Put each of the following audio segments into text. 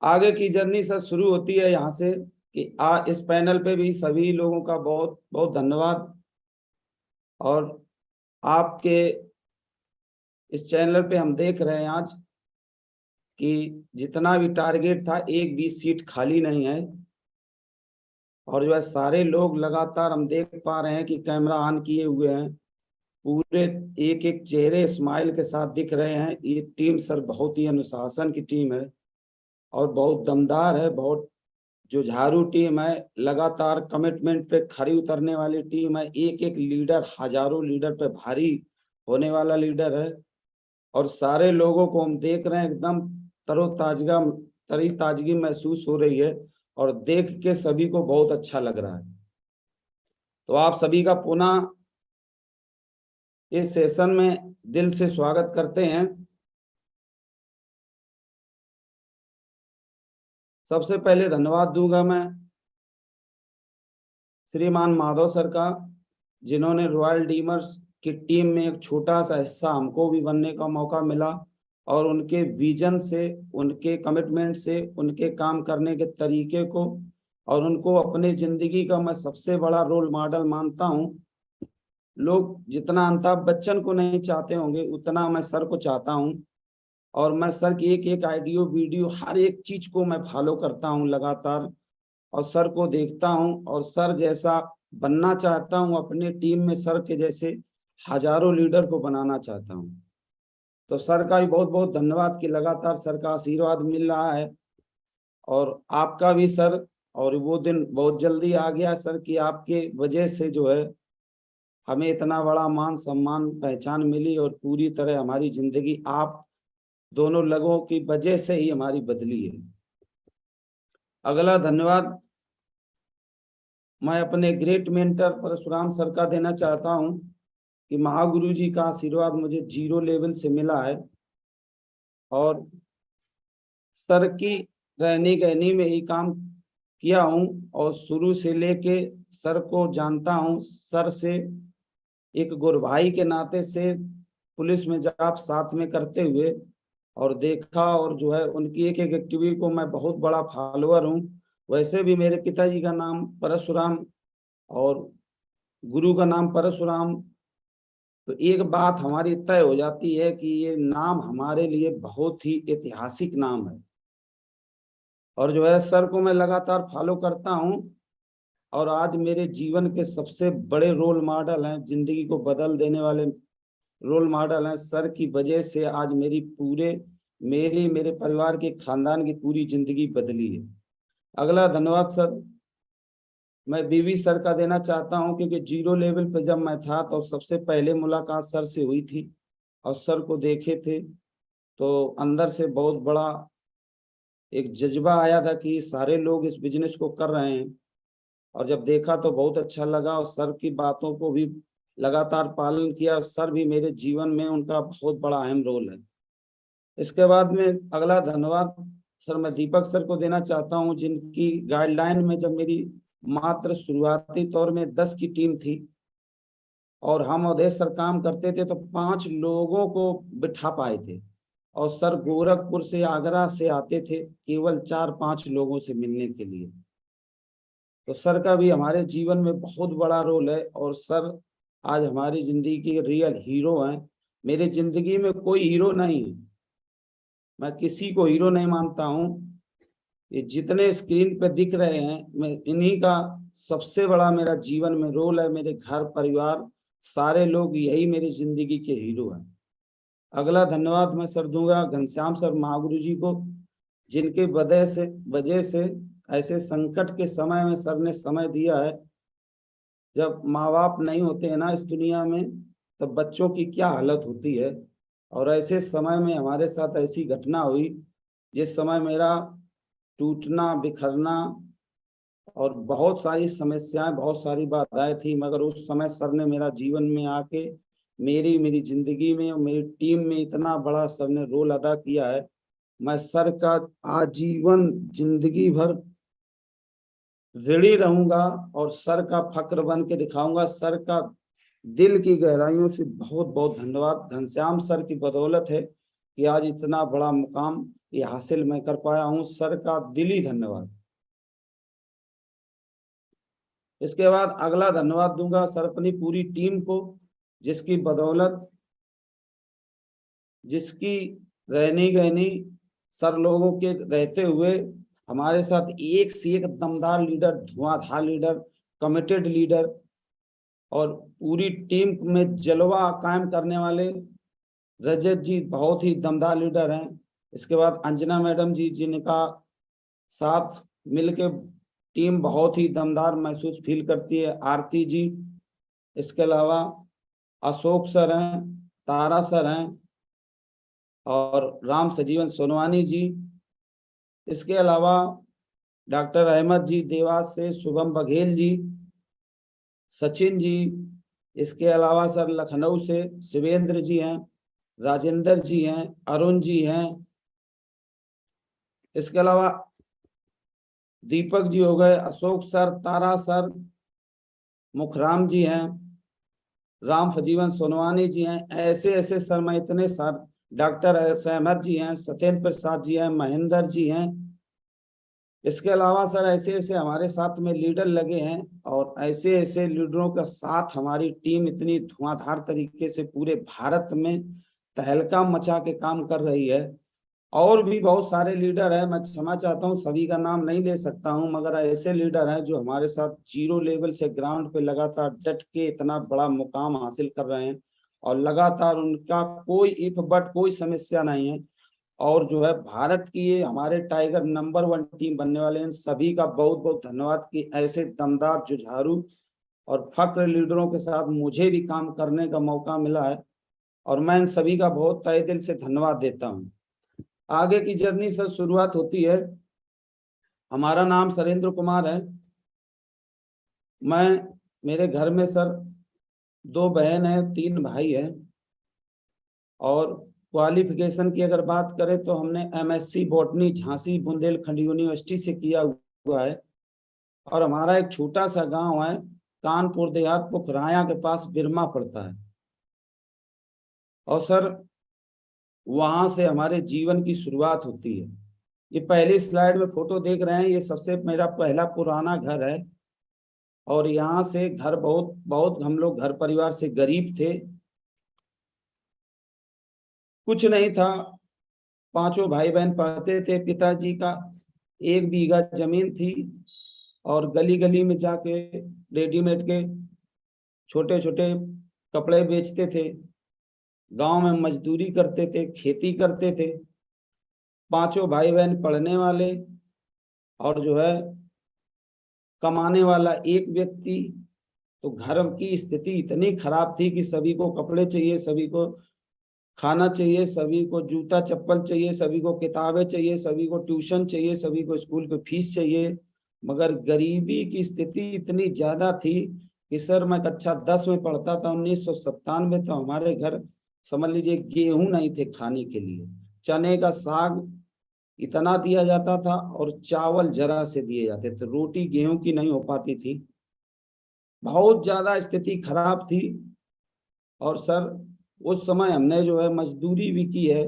आगे की journey sir शुरू होती है यहाँ से कि इस पैनल पे भी सभी लोगों का बहुत बहुत धन्यवाद। और आपके इस चैनल पे हम देख रहे हैं आज कि जितना भी टारगेट था, एक भी सीट खाली नहीं है। और जो है सारे लोग लगातार हम देख पा रहे हैं कि कैमरा ऑन किए हुए हैं, पूरे एक एक चेहरे स्माइल के साथ दिख रहे हैं। ये टीम सर बहुत ही अनुशासन की टीम है और बहुत दमदार है, बहुत जुझारू टीम है, लगातार कमिटमेंट पे खरी उतरने वाली टीम है। एक एक लीडर हजारों लीडर पे भारी होने वाला लीडर है। और सारे लोगों को हम देख रहे हैं, एकदम तरोताजगा तरी ताजगी महसूस हो रही है और देख के सभी को बहुत अच्छा लग रहा है। तो आप सभी का पुनः इस सेशन में दिल से स्वागत करते हैं। सबसे पहले धन्यवाद दूंगा मैं श्रीमान माधव सर का, जिन्होंने रॉयल डीमर्स की टीम में एक छोटा सा हिस्सा हमको भी बनने का मौका मिला। और उनके विजन से, उनके कमिटमेंट से, उनके काम करने के तरीके को और उनको अपने जिंदगी का मैं सबसे बड़ा रोल मॉडल मानता हूं। लोग जितना अमिताभ बच्चन को नहीं चाहते होंगे, उतना मैं सर को चाहता हूं। और मैं सर की एक एक आइडियो वीडियो हर एक चीज को मैं फॉलो करता हूं लगातार, और सर को देखता हूं और सर जैसा बनना चाहता हूं। अपने टीम में सर के जैसे हजारों लीडर को बनाना चाहता हूं। तो सर का भी बहुत बहुत धन्यवाद कि लगातार सर का आशीर्वाद मिल रहा है। और आपका भी सर। और वो दिन बहुत जल्दी आ गया सर कि आपके वजह से जो है हमें इतना बड़ा मान सम्मान पहचान मिली, और पूरी तरह हमारी जिंदगी आप दोनों लोगों की वजह से ही हमारी बदली है। अगला धन्यवाद मैं अपने ग्रेट मेंटर परशुराम सर का देना चाहता हूं कि महागुरु जी का आशीर्वाद मुझे 0 लेवल से मिला है। और सर की रहनी कहनी में ही काम किया हूं और शुरू से लेके सर को जानता हूं। सर से एक गुरु भाई के नाते से पुलिस में जॉब साथ में करते हुए और देखा, और जो है उनकी एक एक एक्टिविटी को मैं बहुत बड़ा फॉलोअर हूँ। वैसे भी मेरे पिताजी का नाम परशुराम और गुरु का नाम परशुराम। तो एक बात हमारी तय हो जाती है कि ये नाम हमारे लिए बहुत ही ऐतिहासिक नाम है। और जो है सर को मैं लगातार फॉलो करता हूँ, और आज मेरे जीवन के सबसे बड़े रोल मॉडल हैं, जिंदगी को बदल देने वाले रोल मॉडल हैं। सर की वजह से आज मेरे परिवार के खानदान की पूरी जिंदगी बदली है। अगला धन्यवाद सर मैं बीवी सर का देना चाहता हूं, क्योंकि 0 लेवल पे जब मैं था तो सबसे पहले मुलाकात सर से हुई थी और सर को देखे थे तो अंदर से बहुत बड़ा एक जज्बा आया था कि सारे लोग इस बिजनेस को कर रहे हैं। और जब देखा तो बहुत अच्छा लगा, और सर की बातों को भी लगातार पालन किया। सर भी मेरे जीवन में उनका बहुत बड़ा अहम रोल है। इसके बाद में अगला धन्यवाद सर मैं दीपक सर को देना चाहता हूं, जिनकी गाइडलाइन में जब मेरी मात्र शुरुआती तौर में 10 की टीम थी और हम अवधेश सर काम करते थे तो 5 लोगों को बिठा पाए थे। और सर गोरखपुर से, आगरा से आते थे केवल 4-5 लोगों से मिलने के लिए। तो सर का भी हमारे जीवन में बहुत बड़ा रोल है, और सर आज हमारी जिंदगी के रियल हीरो हैं। मेरी जिंदगी में कोई हीरो नहीं है, मैं किसी को हीरो नहीं मानता हूँ। ये जितने स्क्रीन पे दिख रहे हैं, मैं इन्हीं का सबसे बड़ा मेरा जीवन में रोल है। मेरे घर परिवार सारे लोग यही मेरी जिंदगी के हीरो हैं। अगला धन्यवाद मैं सर दूंगा घनश्याम सर महागुरु जी को, जिनके वजह से ऐसे संकट के समय में सर ने समय दिया है। जब माँ बाप नहीं होते हैं ना इस दुनिया में, तब बच्चों की क्या हालत होती है। और ऐसे समय में हमारे साथ ऐसी घटना हुई जिस समय मेरा टूटना बिखरना और बहुत सारी समस्याएं, बहुत सारी बाधाएं थी, मगर उस समय सर ने मेरा जीवन में आके मेरी मेरी जिंदगी में और मेरी टीम में इतना बड़ा सर ने रोल अदा किया है। मैं सर का आजीवन जिंदगी भर ऋणी रहूंगा और सर का फक्र बन के दिखाऊंगा। सर का दिल की गहराइयों से बहुत बहुत धन्यवाद। घनश्याम सर की बदौलत है कि आज इतना बड़ा मुकाम ये हासिल मैं कर पाया हूँ। सर का दिली धन्यवाद। इसके बाद अगला धन्यवाद दूंगा सर अपनी पूरी टीम को, जिसकी बदौलत, जिसकी रहनी गहनी सर लोगों के रहते हुए हमारे साथ एक से एक दमदार लीडर, धुआंधार लीडर, कमिटेड लीडर और पूरी टीम में जलवा कायम करने वाले रजत जी बहुत ही दमदार लीडर हैं। इसके बाद अंजना मैडम जी, जिनका साथ मिलके टीम बहुत ही दमदार महसूस फील करती है, आरती जी। इसके अलावा अशोक सर हैं, तारा सर हैं और राम सजीवन सोनवानी जी। इसके अलावा डॉक्टर अहमद जी देवास से, शुभम बघेल जी, सचिन जी। इसके अलावा सर लखनऊ से शिवेंद्र जी हैं, राजेंद्र जी हैं, अरुण जी हैं। इसके अलावा दीपक जी हो गए, अशोक सर, तारा सर, मुखराम जी हैं, राम फजीवन सोनवानी जी हैं। ऐसे ऐसे सर, मैं इतने सर, डॉक्टर अहमद जी हैं, सत्येंद्र प्रसाद जी हैं, महेंद्र जी हैं। इसके अलावा सर ऐसे ऐसे हमारे साथ में लीडर लगे हैं और ऐसे ऐसे लीडरों का साथ हमारी टीम इतनी धुआंधार तरीके से पूरे भारत में तहलका मचा के काम कर रही है। और भी बहुत सारे लीडर हैं, मैं क्षमा चाहता हूँ सभी का नाम नहीं ले सकता हूँ, मगर ऐसे लीडर हैं जो हमारे साथ जीरो लेवल से ग्राउंड पे लगातार डट के इतना बड़ा मुकाम हासिल कर रहे हैं और लगातार उनका कोई इफ बट कोई समस्या नहीं है। और जो है भारत की ये हमारे टाइगर नंबर 1 टीम बनने वाले हैं। सभी का बहुत बहुत धन्यवाद कि ऐसे दमदार, जुझारू और फक्र लीडरों के साथ मुझे भी काम करने का मौका मिला है और मैं इन सभी का बहुत तहे दिल से धन्यवाद देता हूँ। आगे की जर्नी सर शुरुआत होती है। हमारा नाम सरेंद्र कुमार है। मैं, मेरे घर में सर 2 बहन है, 3 भाई है और क्वालिफिकेशन की अगर बात करें तो हमने MSc botany Jhansi Bundelkhand university से किया हुआ है। और हमारा एक छोटा सा गांव है कानपुर देहात, पोखराया के पास बिरमा पड़ता है। और सर वहां से हमारे जीवन की शुरुआत होती है। ये पहली स्लाइड में फोटो देख रहे हैं, ये सबसे मेरा पहला पुराना घर है। और यहाँ से घर बहुत बहुत हम लोग घर परिवार से गरीब थे, कुछ नहीं था। 5 भाई बहन पढ़ते थे। पिताजी का 1 बीघा जमीन थी और गली गली में जाके रेडीमेड के छोटे छोटे कपड़े बेचते थे, गांव में मजदूरी करते थे, खेती करते थे। 5 भाई बहन पढ़ने वाले और जो है कमाने वाला एक व्यक्ति। तो घर की स्थिति इतनी खराब थी कि सभी को कपड़े चाहिए, सभी को खाना चाहिए, सभी को जूता चप्पल चाहिए, सभी को किताबें चाहिए, सभी को ट्यूशन चाहिए, सभी को स्कूल की फीस चाहिए। मगर गरीबी की स्थिति इतनी ज्यादा थी कि सर मैं कक्षा 10 में पढ़ता था 1997, तो हमारे घर समझ लीजिए गेहूं नहीं थे खाने के लिए। चने का साग इतना दिया जाता था और चावल जरा से दिए जाते थे, रोटी गेहूं की नहीं हो पाती थी। बहुत ज्यादा स्थिति खराब थी। और सर उस समय हमने जो है मजदूरी भी की है।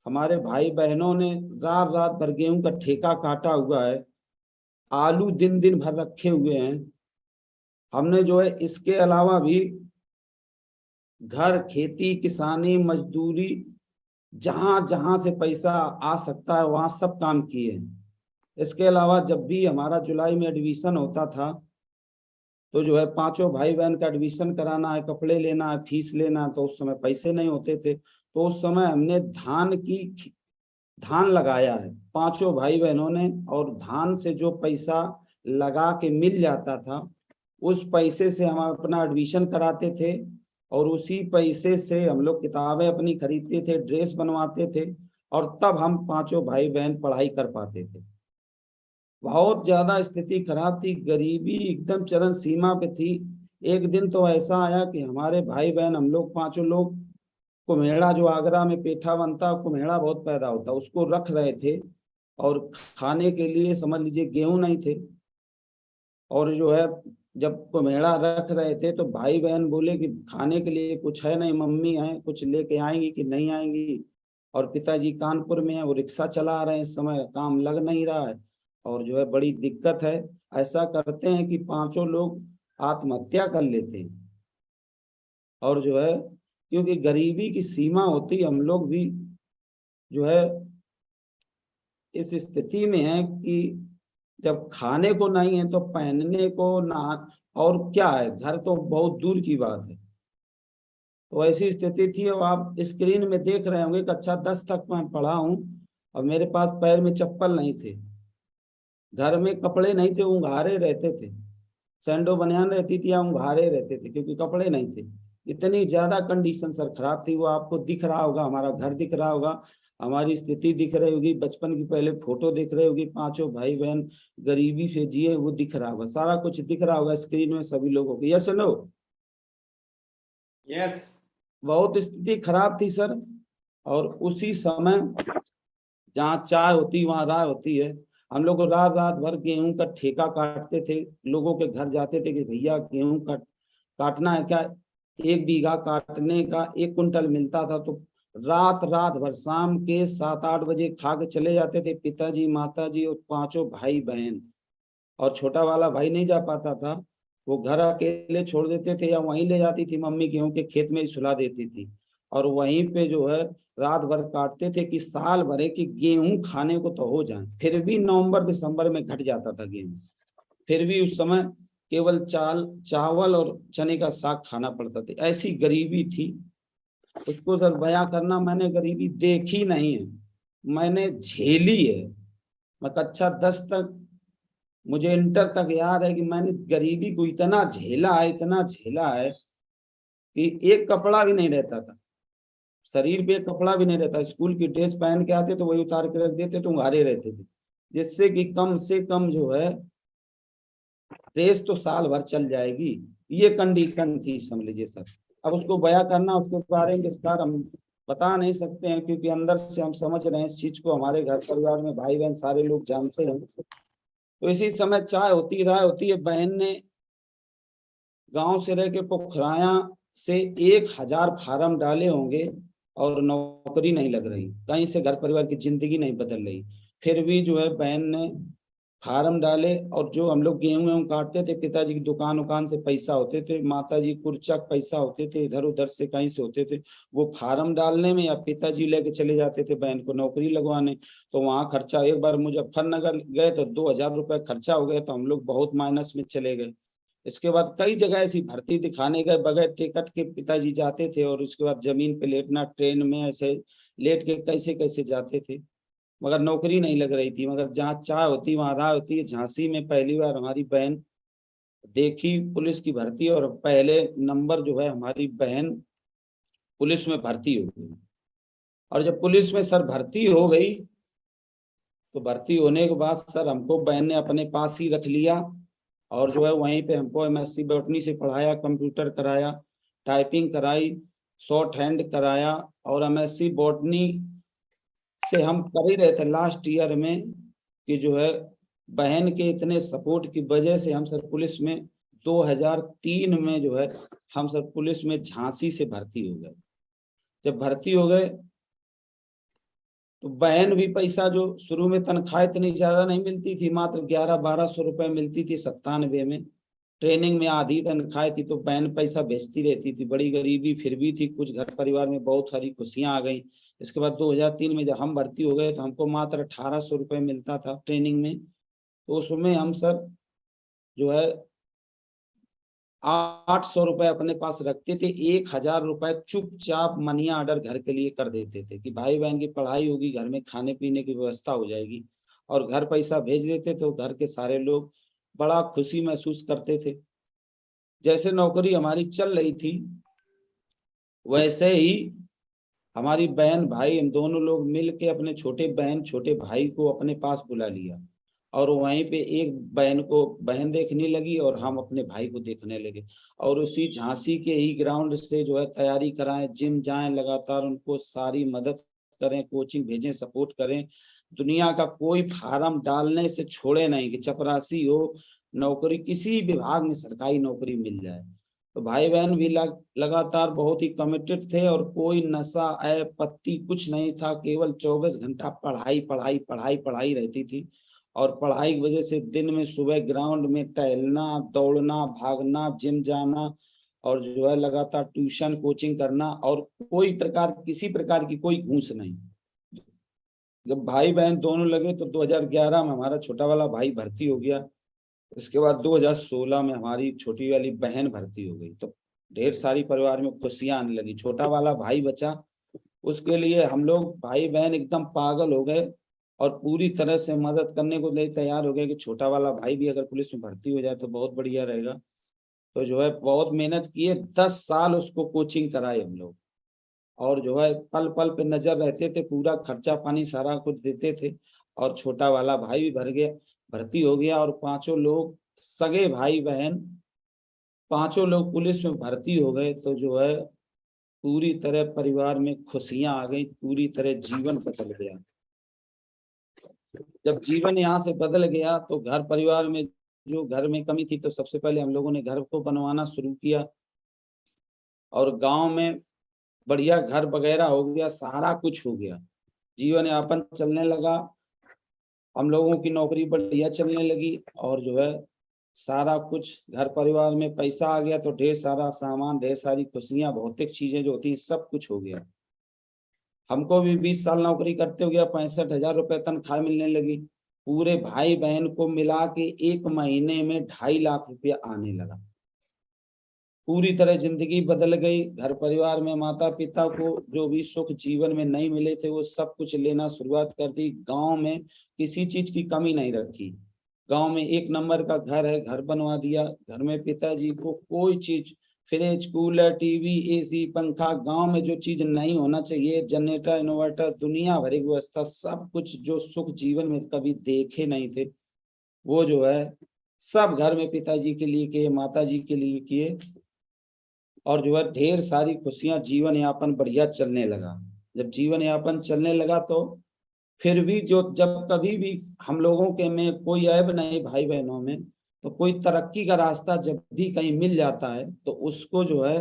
हमारे भाई बहनों ने रात रात भर गेहूं का ठेका काटा हुआ है, आलू दिन दिन भर रखे हुए हैं। हमने जो है इसके अलावा भी घर, खेती, किसानी, मजदूरी, जहां जहां से पैसा आ सकता है वहां सब काम किए हैं। इसके अलावा जब भी हमारा जुलाई में एडमिशन होता था तो जो है 5 भाई बहन का एडमिशन कराना है, कपड़े लेना है, फीस लेना है, तो उस समय पैसे नहीं होते थे। तो उस समय हमने धान लगाया है 5 भाई बहनों ने। और धान से जो पैसा लगा के मिल जाता था उस पैसे से हम अपना एडमिशन कराते थे और उसी पैसे से हम लोग किताबें अपनी खरीदते थे, ड्रेस बनवाते थे और तब हम 5 भाई बहन पढ़ाई कर पाते थे। बहुत ज्यादा स्थिति खराब थी, गरीबी एकदम चरम सीमा पे थी। एक दिन तो ऐसा आया कि हमारे भाई बहन हम लोग 5 लोग कुम्हेड़ा, जो आगरा में पेठा बनता कुम्हेड़ा बहुत पैदा होता, उसको रख रहे थे। और खाने के लिए समझ लीजिए गेहूं नहीं थे। और जो है जब कुम्हेड़ा रख रहे थे तो भाई बहन बोले कि खाने के लिए कुछ है नहीं, मम्मी है कुछ लेके आएंगी कि नहीं आएंगी। और पिताजी कानपुर में है, वो रिक्शा चला रहे हैं, इस समय काम लग नहीं रहा है और जो है बड़ी दिक्कत है। ऐसा करते हैं कि पांचों लोग आत्महत्या कर लेते हैं और जो है क्योंकि गरीबी की सीमा होती, हम लोग भी जो है इस स्थिति में है कि जब खाने को नहीं है तो पहनने को ना, और क्या है, घर तो बहुत दूर की बात है। तो ऐसी स्थिति थी। और आप स्क्रीन में देख रहे होंगे कक्षा 10 तक मैं पढ़ा हूँ और मेरे पास पैर में चप्पल नहीं थे, घर में कपड़े नहीं थे, उंघारे रहते थे, सैंडो बनियान रहती थी या उंघारे रहते थे क्योंकि कपड़े नहीं थे। इतनी ज्यादा कंडीशन सर खराब थी। वो आपको दिख रहा होगा, हमारा घर दिख रहा होगा, हमारी स्थिति दिख रही होगी, बचपन की पहले फोटो दिख रही होगी, पांचों भाई बहन गरीबी से जिए, वो दिख रहा होगा, सारा कुछ दिख रहा होगा स्क्रीन में सभी लोगों को। Yes no? यस। बहुत स्थिति खराब थी सर। और उसी समय जहाँ चाय होती वहाँ राय होती है। हम लोग को रात रात भर गेहूं का ठेका काटते थे, लोगों के घर जाते थे कि भैया गेहूं काटना है क्या। 1 बीघा काटने का 1 कुंटल मिलता था, तो रात रात भर शाम के 7-8 बजे खा के चले जाते थे, पिताजी माताजी और पांचों भाई बहन। और छोटा वाला भाई नहीं जा पाता था, वो घर अकेले छोड़ देते थे या वहीं ले जाती थी मम्मी, गेहूं के खेत में ही सुला देती थी और वहीं पे जो है रात भर काटते थे कि साल भरे की गेहूं खाने को तो हो जाए। फिर भी नवंबर दिसंबर में घट जाता था गेहूं, फिर भी उस समय केवल चावल और चने का साग खाना पड़ता था। ऐसी गरीबी थी, उसको सर बयां करना, मैंने गरीबी देखी नहीं है, मैंने झेली है। मैं कक्षा 10 तक, मुझे इंटर तक याद है कि मैंने गरीबी को इतना झेला है, इतना झेला है कि एक कपड़ा भी नहीं रहता था, शरीर पे एक कपड़ा भी नहीं रहता। स्कूल की ड्रेस पहन के आते तो वही उतार के रख देते तो उंघारे रहते थे, जिससे कि कम से कम जो है ड्रेस तो साल भर चल जाएगी। ये कंडीशन थी समझ लीजिए सर। अब उसको बयां करना, उसके बारे में विस्तार हम बता नहीं सकते हैं क्योंकि अंदर से हम समझ रहे हैं इस चीज को, हमारे घर परिवार में भाई बहन सारे लोग जानते हैं। तो इसी समय चाय होती राय होती है, बहन ने गांव से रह के पोखराया से 1000 फार्म डाले होंगे और नौकरी नहीं लग रही, कहीं से घर परिवार की जिंदगी नहीं बदल रही। फिर भी जो है बहन ने फार्म डाले और जो हम लोग गेहूं वेहूं काटते थे, पिताजी की दुकान उकान से पैसा होते थे, माताजी कुर्चक पैसा होते थे, इधर उधर से कहीं से होते थे, वो फार्म डालने में या पिताजी लेके चले जाते थे बहन को नौकरी लगवाने। तो वहाँ खर्चा, एक बार मुजफ्फरनगर गए तो 2000 रुपये खर्चा हो गया, तो हम लोग बहुत माइनस में चले गए। इसके बाद कई जगह ऐसी भर्ती दिखाने गए, बगैर टिकट के पिताजी जाते थे और उसके बाद जमीन पे लेटना, ट्रेन में ऐसे लेट के कैसे कैसे जाते थे, मगर नौकरी नहीं लग रही थी। मगर जहाँ चाह होती वहाँ राह होती है। झांसी में पहली बार हमारी बहन देखी पुलिस की भर्ती और पहले नंबर जो है हमारी बहन पुलिस में भर्ती हो गई। और जब पुलिस में सर भर्ती हो गई तो भर्ती होने के बाद सर हमको बहन ने अपने पास ही रख लिया और जो है वहीं पे हमको एमएससी बॉटनी से पढ़ाया, कंप्यूटर कराया, टाइपिंग कराई, शॉर्ट हैंड कराया। और एमएससी बॉटनी से हम कर ही रहे थे लास्ट ईयर में कि जो है बहन के इतने सपोर्ट की वजह से हम सर पुलिस में 2003 में जो है हम सर पुलिस में झांसी से भर्ती हो गए। जब भर्ती हो गए तो बहन भी पैसा, जो शुरू में तनख्वाह इतनी ज्यादा नहीं मिलती थी, मात्र 1100-1200 रुपए मिलती थी 97 में, ट्रेनिंग में आधी तनख्वाह थी, तो बहन पैसा भेजती रहती थी। बड़ी गरीबी फिर भी थी, कुछ घर परिवार में बहुत सारी खुशियां आ गई। इसके बाद 2003 में जब हम भर्ती हो गए तो हमको मात्र 1800 रुपये मिलता था ट्रेनिंग में। तो उसमें हम सर जो है 800 रुपए अपने पास रखते थे, 1000 रुपए चुपचाप मनी ऑर्डर घर के लिए कर देते थे कि भाई बहन की पढ़ाई होगी, घर में खाने पीने की व्यवस्था हो जाएगी, और घर पैसा भेज देते तो घर के सारे लोग बड़ा खुशी महसूस करते थे। जैसे नौकरी हमारी चल रही थी वैसे ही हमारी बहन भाई हम दोनों लोग मिल के अपने छोटे बहन छोटे भाई को अपने पास बुला लिया और वहीं पे एक बहन को बहन देखने लगी और हम अपने भाई को देखने लगे। और उसी झांसी के ही ग्राउंड से जो है तैयारी कराएं, जिम जाएं, लगातार उनको सारी मदद करें, कोचिंग भेजें, सपोर्ट करें। दुनिया का कोई फार्म डालने से छोड़े नहीं कि चपरासी हो, नौकरी किसी विभाग में सरकारी नौकरी मिल जाए। तो भाई बहन भी लगातार बहुत ही कमिटेड थे और कोई नशा ऐप पत्ती कुछ नहीं था, केवल 24 घंटा पढ़ाई पढ़ाई पढ़ाई पढ़ाई रहती थी। और पढ़ाई की वजह से दिन में सुबह ग्राउंड में टहलना, दौड़ना, भागना, जिम जाना, और जो है लगातार ट्यूशन कोचिंग करना, और कोई प्रकार किसी प्रकार की कोई घूस नहीं। जब भाई बहन दोनों लगे तो 2011 में हमारा छोटा वाला भाई भर्ती हो गया। इसके बाद 2016 में हमारी छोटी वाली बहन भर्ती हो गई। तो ढेर सारी परिवार में खुशियां आने लगी। छोटा वाला भाई बचा, उसके लिए हम लोग भाई बहन एकदम पागल हो गए और पूरी तरह से मदद करने को लिए तैयार हो गए कि छोटा वाला भाई भी अगर पुलिस में भर्ती हो जाए तो बहुत बढ़िया रहेगा। तो जो है बहुत मेहनत किए, 10 साल उसको कोचिंग कराई हम लोग, और जो है पल पल पे नजर रहते थे, पूरा खर्चा पानी सारा कुछ देते थे। और छोटा वाला भाई भी भर्ती हो गया, और पांचों लोग सगे भाई बहन पांचों लोग पुलिस में भर्ती हो गए। तो जो है पूरी तरह परिवार में खुशियां आ गई, पूरी तरह जीवन बदल गया। जब जीवन यहाँ से बदल गया तो घर परिवार में जो घर में कमी थी, तो सबसे पहले हम लोगों ने घर को बनवाना शुरू किया, और गांव में बढ़िया घर वगैरह हो गया, सारा कुछ हो गया, जीवन यापन चलने लगा, हम लोगों की नौकरी बढ़िया चलने लगी, और जो है सारा कुछ घर परिवार में पैसा आ गया, तो ढेर सारा सामान, ढेर सारी खुशियां, भौतिक चीजें जो होती हैं सब कुछ हो गया। हमको भी 20 साल नौकरी करते हो गया, 65,000 रुपये तनख्वाह मिलने लगी। पूरे भाई बहन को मिला के एक महीने में 2.5 लाख रुपया आने लगा। पूरी तरह जिंदगी बदल गई। घर परिवार में माता पिता को जो भी सुख जीवन में नहीं मिले थे वो सब कुछ लेना शुरुआत कर दी। गांव में किसी चीज की कमी नहीं रखी। गांव में 1 नंबर का घर है, घर बनवा दिया। घर में पिताजी को कोई चीज, फ्रिज, कूलर, टीवी, एसी, पंखा, गांव में जो चीज नहीं होना चाहिए, जनरेटर, इन्वर्टर, दुनिया भरी व्यवस्था, सब कुछ जो सुख जीवन में कभी देखे नहीं थे, वो जो है सब घर में पिताजी के लिए किए, माता जी के लिए किए। और जो है ढेर सारी खुशियां, जीवन यापन बढ़िया चलने लगा। जब जीवन यापन चलने लगा तो फिर भी जो जब कभी भी हम लोगों के में कोई ऐब नहीं, भाई बहनों में, तो कोई तरक्की का रास्ता जब भी कहीं मिल जाता है तो उसको जो है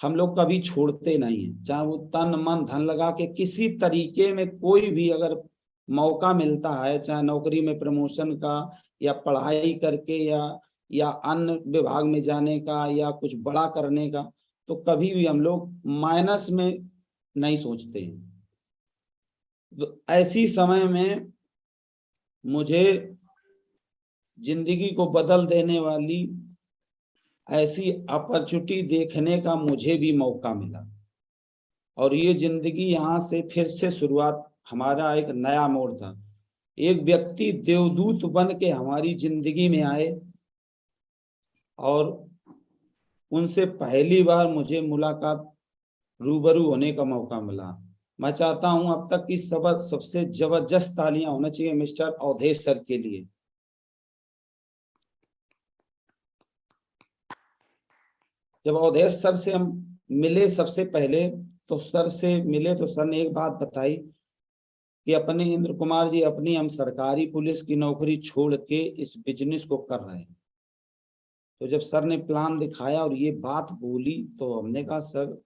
हम लोग कभी छोड़ते नहीं है। चाहे वो तन मन धन लगा के किसी तरीके में कोई भी अगर मौका मिलता है, चाहे नौकरी में प्रमोशन का, या पढ़ाई करके, या अन्य विभाग में जाने का, या कुछ बड़ा करने का, तो कभी भी हम लोग माइनस में नहीं सोचते हैं। तो ऐसी समय में मुझे जिंदगी को बदल देने वाली ऐसी अपॉर्चुनिटी देखने का मुझे भी मौका मिला, और ये जिंदगी यहाँ से फिर से शुरुआत, हमारा एक नया मोड़ था। एक व्यक्ति देवदूत बन के हमारी जिंदगी में आए, और उनसे पहली बार मुझे मुलाकात, रूबरू होने का मौका मिला। मैं चाहता हूं अब तक की सबसे जबरदस्त तालियां होना चाहिए मिस्टर अवधेश सर के लिए। जब अवधेश सर से हम मिले सबसे पहले, तो सर से मिले तो सर ने एक बात बताई कि अपने इंद्र कुमार जी, अपनी हम सरकारी पुलिस की नौकरी छोड़ के इस बिजनेस को कर रहे हैं। तो जब सर ने प्लान दिखाया और ये बात बोली, तो हमने कहा सर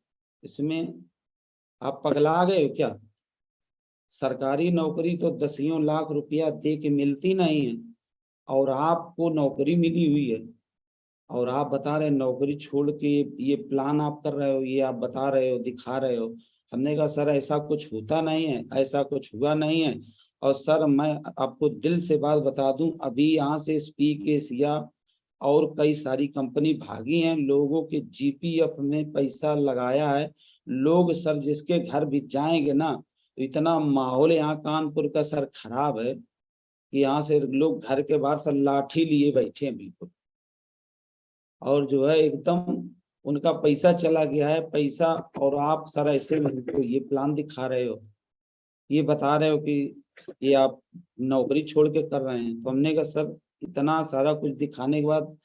इसमें आप पगला गए हो क्या? सरकारी नौकरी तो 10 लाख रुपया दे के मिलती नहीं है, और आपको नौकरी मिली हुई है, और आप बता रहे नौकरी छोड़ के ये प्लान आप कर रहे हो, ये आप बता रहे हो, दिखा रहे हो। हमने कहा सर ऐसा कुछ होता नहीं है, ऐसा कुछ हुआ नहीं है। और सर मैं आपको दिल से बात बता दूं, अभी यहाँ से स्पीकेसिया और कई सारी कंपनी भागी हैं, लोगों के जीपीएफ में पैसा लगाया है। लोग सर जिसके घर भी जाएंगे ना, तो इतना माहौल यहाँ कानपुर का सर खराब है कि यहाँ से लोग घर के बाहर सर लाठी लिए बैठे हैं बिल्कुल। और जो है एकदम उनका पैसा चला गया है पैसा। और आप सर ऐसे तो ये प्लान दिखा रहे हो, ये बता रहे हो कि ये आप नौकरी छोड़ के कर रहे हैं। तो हमने कहा सर इतना सारा कुछ दिखाने के बाद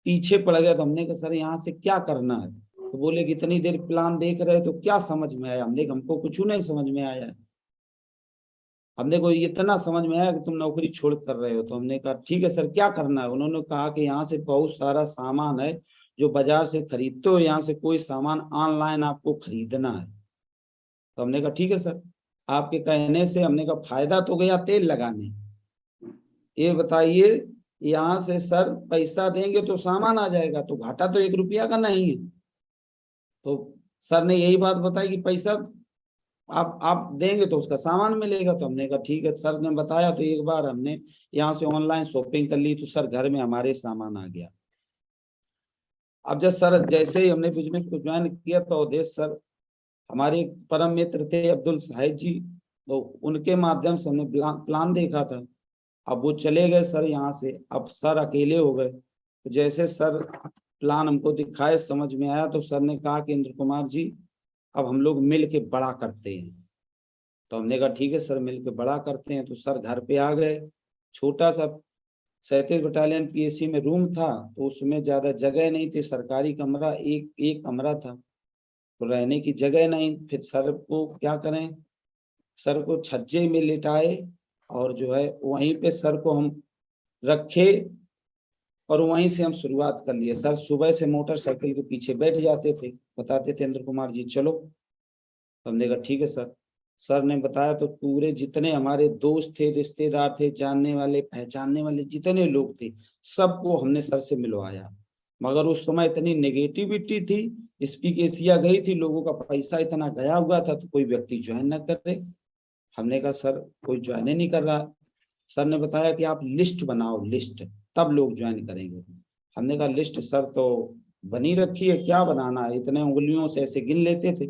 पीछे पड़ गया। तो हमने कहा सर यहाँ से क्या करना है? तो बोले कि इतनी देर प्लान देख रहे तो क्या समझ में आया? हमने कहा हमको कुछ नहीं समझ में आया है, हमने को इतना समझ में आया कि तुम नौकरी छोड़ कर रहे हो। तो हमने कहा ठीक है सर क्या करना है? उन्होंने कहा कि यहाँ से बहुत सारा सामान है, जो बाजार से खरीदते हो, यहाँ से कोई सामान ऑनलाइन आपको खरीदना है। तो हमने कहा ठीक है सर, आपके कहने से हमने कहा फायदा तो गया तेल लगाने, ये बताइए यहाँ से सर पैसा देंगे तो सामान आ जाएगा, तो घाटा तो 1 रुपया का नहीं है। तो सर ने यही बात बताई कि पैसा आप देंगे तो उसका सामान मिलेगा। तो हमने कहा ठीक है, सर ने बताया। तो एक बार हमने यहाँ से ऑनलाइन शॉपिंग कर ली, तो सर घर में हमारे सामान आ गया। अब जब सर जैसे ही हमने बिजनेस को ज्वाइन किया, तो अवधेश सर हमारे एक परम मित्र थे अब्दुल साहिद जी, तो उनके माध्यम से हमने प्लान देखा था। अब वो चले गए सर यहाँ से, अब सर अकेले हो गए। तो जैसे सर प्लान हमको दिखाए, समझ में आया, तो सर ने कहा कि इंद्र कुमार जी अब हम लोग मिल के बड़ा करते हैं। तो हमने कहा ठीक है सर, मिल के बड़ा करते हैं। तो सर घर पे आ गए। छोटा सा 37 बटालियन पीएसी में रूम था, तो उसमें ज्यादा जगह नहीं थी, सरकारी कमरा एक एक कमरा था, तो रहने की जगह नहीं। फिर सर को क्या करें, सर को छज्जे में लिटाए और जो है वहीं पे सर को हम रखे, और वहीं से हम शुरुआत कर लिए। सर सुबह से मोटरसाइकिल के पीछे बैठ जाते थे, बताते थे इंद्र कुमार जी चलो। तो हमने कहा ठीक है सर। सर ने बताया तो पूरे जितने हमारे दोस्त थे, रिश्तेदार थे, जानने वाले पहचानने वाले जितने लोग थे, सबको हमने सर से मिलवाया। मगर उस समय इतनी नेगेटिविटी थी, स्पीकेसिया गई थी, लोगों का पैसा इतना गया हुआ था, तो कोई व्यक्ति ज्वाइन न करे। हमने कहा सर कोई ज्वाइन ही नहीं कर रहा। सर ने बताया कि आप लिस्ट बनाओ, लिस्ट, तब लोग ज्वाइन करेंगे। हमने कहा लिस्ट सर तो बनी रखी है, क्या बनाना है, इतने उंगलियों से ऐसे गिन लेते थे।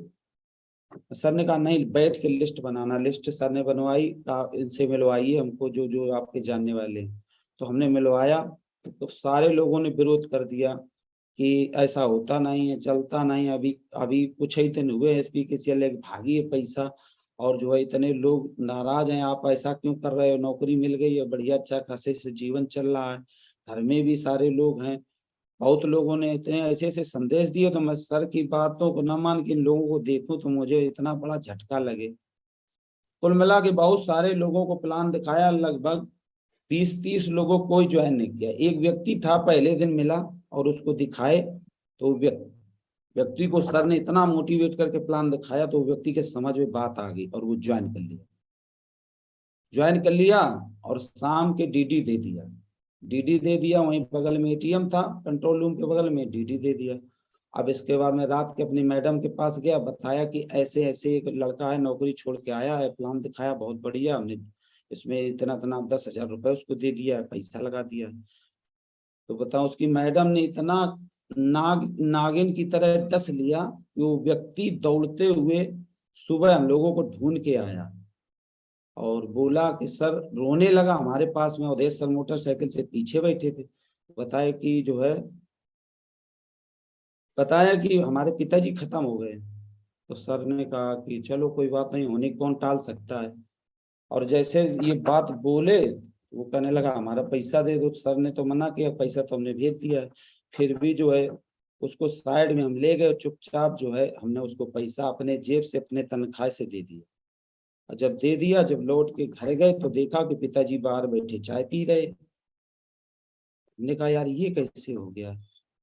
सर ने कहा नहीं, बैठ के लिस्ट बनाना। लिस्ट सर ने बनवाई, कहा इनसे मिलवाइए हमको जो जो आपके जानने वाले हैं। तो हमने मिलवाया, तो सारे लोगों ने विरोध कर दिया कि ऐसा होता नहीं है, चलता नहीं। अभी अभी कुछ ही दिन हुए एसपी के सी लेके भागी है पैसा, और जो है इतने लोग नाराज हैं, आप ऐसा क्यों कर रहे हो, नौकरी मिल गई है, बढ़िया अच्छा खासे से जीवन चल रहा है, घर में भी सारे लोग हैं। बहुत लोगों ने इतने ऐसे ऐसे संदेश दिए। तो मैं सर की बातों को न मान के इन लोगों को देखूं, तो मुझे इतना बड़ा झटका लगे। कुल मिला के बहुत सारे लोगों को प्लान दिखाया, लगभग 20-30 लोगों को कोई ज्वाइन नहीं किया। एक व्यक्ति था पहले दिन मिला, और उसको दिखाए, तो व्यक्ति को सर ने इतना मोटिवेट करके प्लान दिखाया, तो व्यक्ति के समझ में बात आ गई और वो ज्वाइन कर लिया। ज्वाइन कर लिया और शाम के डीडी दे दिया। डीडी दे दिया, वहीं बगल में एटीएम था, कंट्रोल रूम के बगल में डीडी दे दिया। अब इसके बाद मैं रात के अपनी मैडम के पास गया, बताया कि ऐसे ऐसे एक लड़का है, नौकरी छोड़ के आया है, प्लान दिखाया बहुत बढ़िया, हमने इसमें इतना इतना 10,000 रुपए उसको दे दिया है, पैसा लगा दिया है। तो बताओ, उसकी मैडम ने इतना नागिन की तरह डस लिया कि वो व्यक्ति दौड़ते हुए सुबह हम लोगों को ढूंढ के आया और बोला कि सर, रोने लगा हमारे पास में। अवधेश सर मोटरसाइकिल से पीछे बैठे थे। बताया कि जो है, बताया कि हमारे पिताजी खत्म हो गए। तो सर ने कहा कि चलो कोई बात नहीं, होने कौन टाल सकता है। और जैसे ये बात बोले, वो कहने लगा हमारा पैसा दे दो। सर ने तो मना किया, पैसा तो हमने भेज दिया है। फिर भी जो है उसको साइड में हम ले गए, चुपचाप जो है हमने उसको पैसा अपने जेब से, अपने तनख्वाह से दे दिया। और जब दे दिया, जब लौट के घर गए, तो देखा कि पिताजी बाहर बैठे चाय पी रहे। हमने कहा यार ये कैसे हो गया।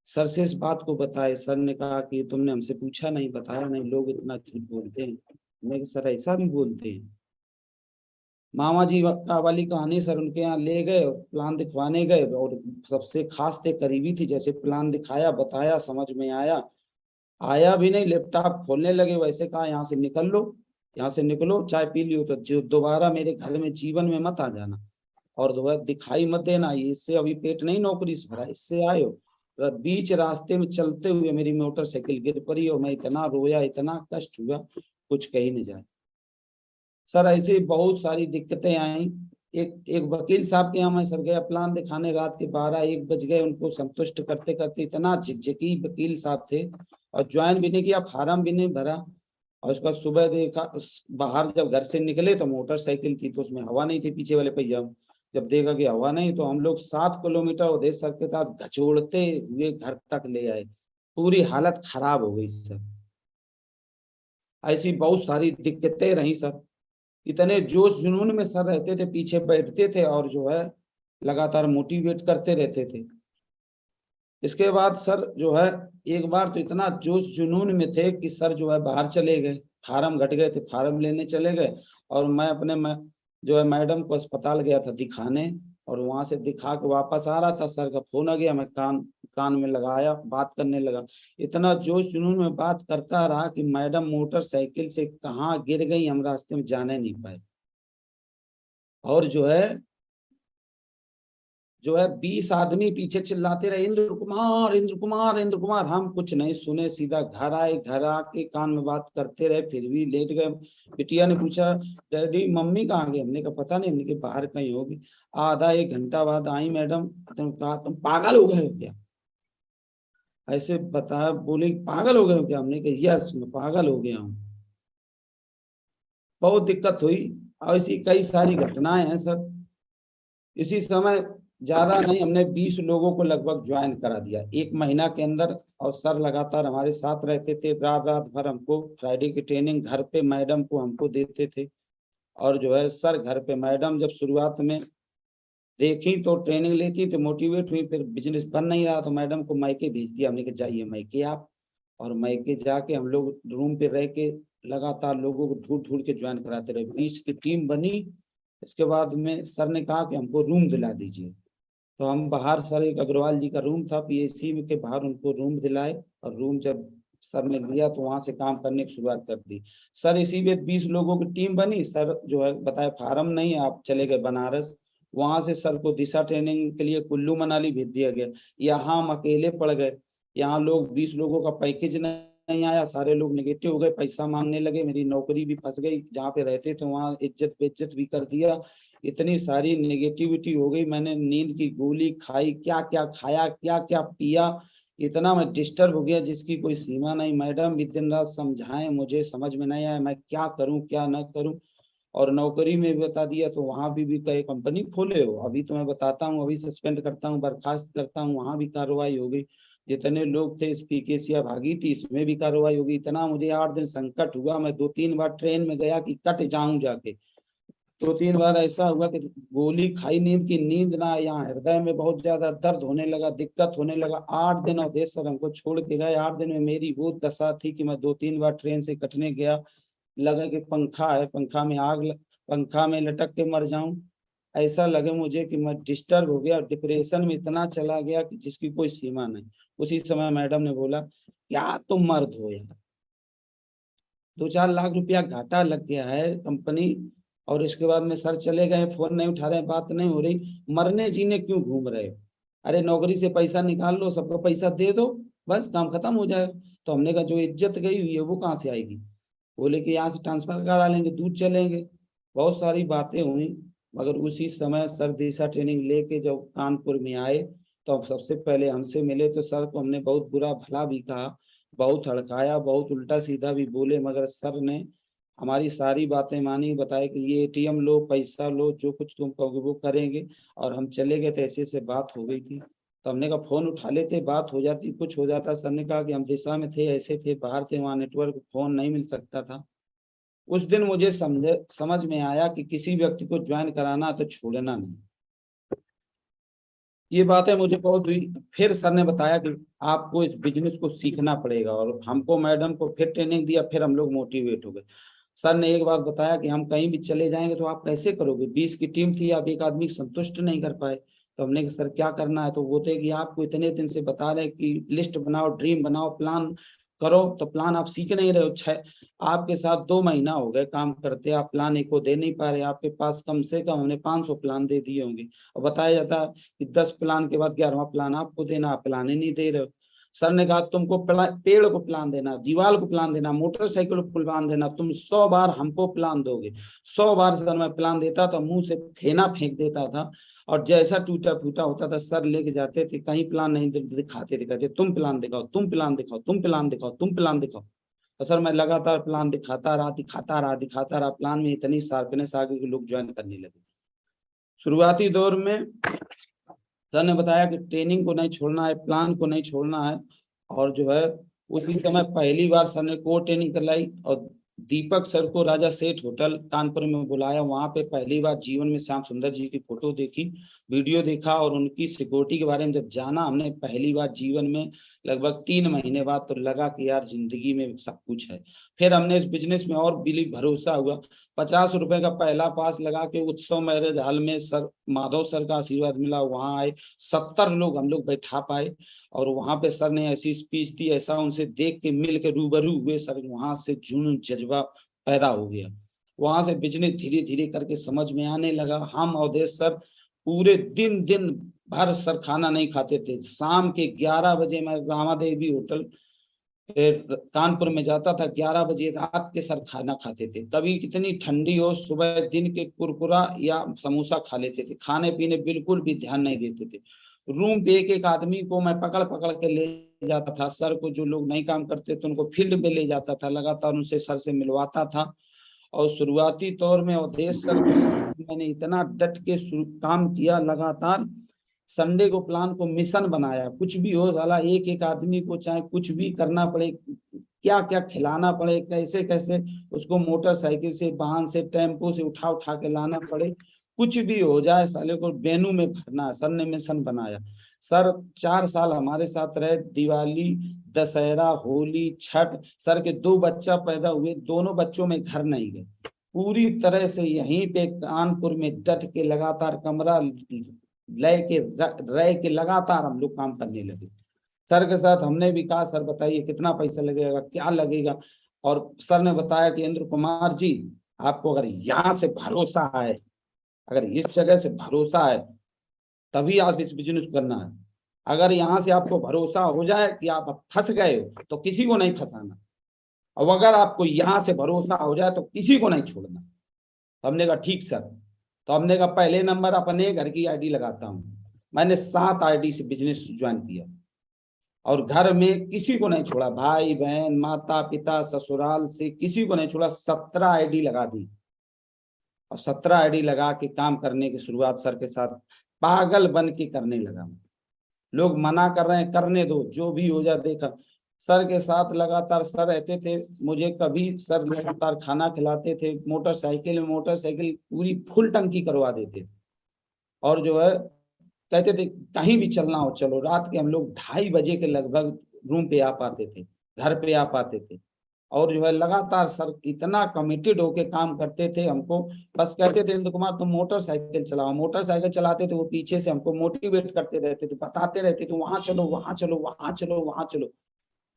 सर से इस बात को बताए, सर ने कहा कि तुमने हमसे पूछा नहीं, बताया नहीं, लोग इतना झूठ बोलते हैं। हमने कहा सर ऐसा भी बोलते हैं। मामा जी का वाली कहानी, सर उनके यहाँ ले गए, प्लान दिखवाने गए, और सबसे खास थे, करीबी थी। जैसे प्लान दिखाया, बताया, समझ में आया, आया भी नहीं, लैपटॉप खोलने लगे, वैसे कहा यहाँ से निकल लो, यहाँ से निकलो, चाय पी लियो तो जो दोबारा मेरे घर में जीवन में मत आ जाना, और दोबारा दिखाई मत देना। ये इससे अभी पेट नहीं नौकरी से भरा, इससे आए हो। तो बीच रास्ते में चलते हुए मेरी मोटरसाइकिल गिर पड़ी, और मैं इतना रोया, इतना कष्ट हुआ, कुछ कही नहीं जाए। सर ऐसे बहुत सारी दिक्कतें आई। एक एक वकील साहब के यहाँ मैं सर गया प्लान दिखाने, रात के 12-1 बज गए। उनको संतुष्ट करते करते, इतना झिकझिकी वकील साहब थे, और ज्वाइन भी नहीं किया, फार्म भी नहीं भरा। और उसका सुबह देखा, बाहर जब घर से निकले तो मोटरसाइकिल थी, तो उसमें हवा नहीं थी पीछे वाले पहिया में। जब देखा कि हवा नहीं, तो हम लोग 7 किलोमीटर उदय सर के साथ घचोड़ते हुए घर तक ले आए। पूरी हालत खराब हो गई सर। ऐसी बहुत सारी दिक्कतें रही सर। इतने जोश जुनून में सर रहते थे, पीछे बैठते थे, और जो है लगातार मोटिवेट करते रहते थे। इसके बाद सर जो है एक बार तो इतना जोश जुनून में थे कि सर जो है बाहर चले गए, फार्म घट गए थे, फार्म लेने चले गए। और मैं अपने जो है मैडम को अस्पताल गया था दिखाने, और वहां से दिखा के वापस आ रहा था, सर का फोन आ गया, मैं कान कान में लगाया, बात करने लगा। इतना जोश जुनून में बात करता रहा कि मैडम मोटरसाइकिल से कहाँ गिर गई, हम रास्ते में जाने नहीं पाए। और जो है 20 आदमी पीछे चिल्लाते रहे, इंद्र कुमार इंद्र कुमार इंद्र कुमार। हम कुछ नहीं सुने, सीधा घर आए, घर आके कान में बात करते रहे, फिर भी लेट गए। बिटिया ने पूछा डैडी मम्मी कहाँ गई, हमने कहा पता नहीं, हमने कहा बाहर कहीं होगी। आधा एक घंटा बाद आई मैडम, तुम कहा तुम पागल हो गए हो क्या, ऐसे बता बोले पागल हो गए हो क्या, हमने कहा यस मैं पागल हो गया हूँ। बहुत दिक्कत हुई। और ऐसी कई सारी घटनाएं हैं सर। इसी समय ज्यादा नहीं, हमने 20 लोगों को लगभग ज्वाइन करा दिया 1 महीना के अंदर। और सर लगातार हमारे साथ रहते थे, रात रात भर हमको फ्राइडे की ट्रेनिंग घर पे मैडम को हमको देते थे। और जो है सर घर पे मैडम जब शुरुआत में देखी तो ट्रेनिंग लेती तो मोटिवेट हुई, फिर बिजनेस बन नहीं रहा तो मैडम को मायके भेज दिया, हमने कहा जाइए मायके आप। और मायके जाके हम लोग रूम पे रह के लगातार लोगों को ढूंढ ढूंढ के ज्वाइन कराते रहे, 20 की टीम बनी। इसके बाद में सर ने कहा कि हमको रूम दिला दीजिए। तो हम बाहर, सर एक अग्रवाल जी का रूम था पीएसी के बाहर, उनको रूम दिलाए। और रूम जब सर ने लिया तो वहां से काम करने की शुरुआत कर दी। सर इसी में 20 लोगों की टीम बनी। सर जो है बताए फार्म नहीं, आप चले गए बनारस। वहां से सर को दिशा ट्रेनिंग के लिए कुल्लू मनाली भेज दिया गया। यहाँ हम अकेले पड़ गए। यहाँ लोग 20 लोगों का पैकेज नहीं आया, सारे लोग नेगेटिव हो गए, पैसा मांगने लगे, मेरी नौकरी भी फंस गई, जहाँ पे रहते थे वहाँ इज्जत बेइज्जत भी कर दिया। इतनी सारी नेगेटिविटी हो गई, मैंने नींद की गोली खाई, क्या क्या खाया, क्या क्या पिया, इतना मैं डिस्टर्ब हो गया जिसकी कोई सीमा नहीं। मैडम भी दिन रात समझाएं, मुझे समझ में नहीं आया मैं क्या करूं क्या ना करूं। और नौकरी में भी बता दिया तो वहां भी कई कंपनी खोले हो, अभी तो मैं बताता हूँ, अभी सस्पेंड करता हूँ, बर्खास्त करता हूँ, वहां भी कार्रवाई हो गई। जितने लोग थे इस पीकेसिया भागी थी, इसमें भी कार्रवाई होगी। इतना मुझे 8 दिन संकट हुआ, मैं 2-3 बार ट्रेन में गया कि कट जाऊं जाके। 2-3 बार ऐसा हुआ कि गोली खाई नींद की, नींद ना आई, यहाँ हृदय में बहुत ज्यादा दर्द होने लगा, दिक्कत होने लगा। 8 दिन अवधेश सर हमको छोड़ के गए, 8 दिन में मेरी वो दशा थी कि मैं 2-3 बार ट्रेन से कटने गया। लगा कि पंखा है, पंखा में लटक के मर जाऊं। ऐसा लगे मुझे कि मैं डिस्टर्ब हो गया, डिप्रेशन में इतना चला गया कि जिसकी कोई सीमा नहीं। उसी समय मैडम ने बोला क्या तुम मर्द हो यार, 2-4 लाख रुपया घाटा लग गया है कंपनी। और इसके बाद में सर चले गए, फोन नहीं उठा रहे, बात नहीं हो रही, मरने जीने क्यों घूम रहे हो, अरे नौकरी से पैसा निकाल लो, सबको पैसा दे दो, बस काम खत्म हो जाएगा। तो हमने कहा जो इज्जत गई हुई है वो कहाँ से आएगी। बोले कि यहाँ से ट्रांसफर करा लेंगे, दूर चलेंगे। बहुत सारी बातें हुई। मगर उसी समय सर दिशा ट्रेनिंग लेके जब कानपुर में आए तो अब सबसे पहले हमसे मिले तो सर को हमने बहुत बुरा भला भी कहा, बहुत हड़काया, बहुत उल्टा सीधा भी बोले। मगर सर ने हमारी सारी बातें मानी, बताया कि ये एटीएम लो, पैसा लो, जो कुछ तुम कहोगे वो करेंगे। और हम चले गए थे, ऐसे से बात हो गई थी। तो हमने कहा फोन उठा लेते, बात हो जाती, कुछ हो जाता। सर ने कहा कि हम दिशा में थे, ऐसे थे, बाहर थे, वहाँ नेटवर्क फोन नहीं मिल सकता था। उस दिन मुझे समझ में आया कि किसी व्यक्ति को ज्वाइन कराना तो छोड़ना नहीं। ये बातें मुझे बहुत हुई। फिर सर ने बताया कि आपको इस बिजनेस को सीखना पड़ेगा, और हमको मैडम को फिर ट्रेनिंग दिया, फिर हम लोग मोटिवेट हो गए। सर ने एक बात बताया कि हम कहीं भी चले जाएंगे तो आप कैसे करोगे, 20 की टीम थी, आप एक आदमी को संतुष्ट नहीं कर पाए। तो हमने कहा सर क्या करना है, तो वो थे कि आपको इतने दिन से बता रहे कि लिस्ट बनाओ, ड्रीम बनाओ, प्लान करो, तो प्लान आप सीख नहीं रहे हो। आपके साथ 2 महीना हो गए काम करते, आप प्लान एक को दे नहीं पा रहे, आपके पास कम से कम हमने 500 प्लान दे दिए होंगे। और बताया जाता है कि 10 प्लान के बाद 11वां प्लान आपको देना, आप प्लान ही नहीं दे रहे हो। सर ने कहा तुमको पेड़ को प्लान देना, दीवार को प्लान देना, मोटरसाइकिल को प्लान देना, तुम 100 बार हमको प्लान दोगे। 100 बार सर मैं प्लान देता था, मुंह से फेना फेंक देता था। और जैसा टूटा फूटा होता था सर लेके जाते थे, कहीं प्लान नहीं दिखाते थे, कहते तुम प्लान दिखाओ, तुम प्लान दिखाओ, तुम प्लान दिखाओ, तुम प्लान दिखाओ। तो सर मैं लगातार प्लान दिखाता रहा, दिखाता रहा, दिखाता रहा। प्लान में इतनी शार्पनेस आ गई कि लोग ज्वाइन करने लगे। शुरुआती दौर में सर ने बताया कि ट्रेनिंग को नहीं छोड़ना है, प्लान को नहीं छोड़ना है। और जो है उसी समय पहली बार सर ने कोर ट्रेनिंग करवाई, और दीपक सर को राजा सेठ होटल कानपुर में बुलाया। वहां पे पहली बार जीवन में श्याम सुंदर जी की फोटो देखी, वीडियो देखा, और उनकी सिक्योरिटी के बारे में जब जाना हमने पहली बार जीवन में, लगभग 3 महीने बाद, तो लगा कि यार जिंदगी में सब कुछ है। फिर हमने इस बिजनेस में और बिलीव, भरोसा हुआ। 50 रुपए का पहला पास लगा के उत्सव मैरिज हॉल में सर माधव सर का आशीर्वाद मिला, वहां आए 70 लोग हम लोग बैठा पाए। और वहां पे सर ने ऐसी स्पीच दी, ऐसा उनसे देख के मिल के रूबरू हुए सर, वहां से जुनून जज्बा पैदा हो गया। वहां से बिजनेस धीरे धीरे करके समझ में आने लगा। हम अवधेश सर पूरे दिन दिन भर सर खाना नहीं खाते थे। शाम के 11 बजे मैं रामादेवी होटल कानपुर में जाता था, 11 बजे रात के सर खाना खाते थे। कभी कितनी ठंडी हो, सुबह दिन के कुरकुरा या समोसा खा लेते थे। खाने पीने बिल्कुल भी ध्यान नहीं देते थे। रूम पे एक एक आदमी को मैं पकड़ पकड़ के ले जाता था। सर को, जो लोग नहीं काम करते थे उनको फील्ड में ले जाता था, लगातार उनसे सर से मिलवाता था। और शुरुआती तौर में अवधेश सर मैंने इतना डट के काम किया लगातार। संडे को प्लान को मिशन बनाया, कुछ भी हो साला एक एक आदमी को चाहे कुछ भी करना पड़े, क्या क्या खिलाना पड़े, कैसे कैसे उसको मोटरसाइकिल से, वाहन से, टेम्पो से उठा उठा के लाना पड़े, कुछ भी हो जाए साले को वेन्यू में भरना। सर ने मिशन बनाया। सर 4 साल हमारे साथ रहे। दिवाली, दशहरा, होली, छठ, सर के 2 बच्चा पैदा हुए, दोनों बच्चों में घर नहीं गए। पूरी तरह से यहीं पे कानपुर में डट के लगातार कमरा रह के लगातार हम लोग काम करने लगे। सर के साथ हमने भी कहा, सर बताइए कितना पैसा लगेगा, क्या लगेगा। और सर ने बताया कि इंद्र कुमार जी, आपको अगर यहाँ से भरोसा है, अगर इस जगह से भरोसा है, तभी आप इस बिजनेस करना है। अगर यहाँ से आपको भरोसा हो जाए कि आप फंस गए हो, तो किसी को नहीं फंसाना। और अगर आपको यहाँ से भरोसा हो जाए तो किसी को नहीं छोड़ना। हमने कहा ठीक सर। तो हमने कहा पहले नंबर अपने घर की आईडी लगाता हूँ। मैंने 7 आईडी से बिजनेस ज्वाइन किया और घर में किसी को नहीं छोड़ा, भाई बहन, माता पिता, ससुराल से किसी को नहीं छोड़ा। 17 आईडी लगा दी और 17 आईडी लगा के काम करने की शुरुआत सर के साथ पागल बन के करने लगा। लोग मना कर रहे हैं, करने दो, जो भी हो जाए देखा। सर के साथ लगातार सर रहते थे। मुझे कभी सर लगातार खाना खिलाते थे, मोटरसाइकिल पूरी फुल टंकी करवा देते। और जो है कहते थे कहीं भी चलना हो चलो। रात के हम लोग 2:30 बजे के लगभग रूम पे आ पाते थे, घर पे आ पाते थे। और जो है लगातार सर इतना कमिटेड होके काम करते थे। हमको बस कहते थे इंद्र कुमार तुम मोटरसाइकिल चलाओ। मोटरसाइकिल चलाते थे, वो पीछे से हमको मोटिवेट करते रहते थे, बताते रहते थे वहां चलो, वहां चलो, वहां चलो, वहां चलो।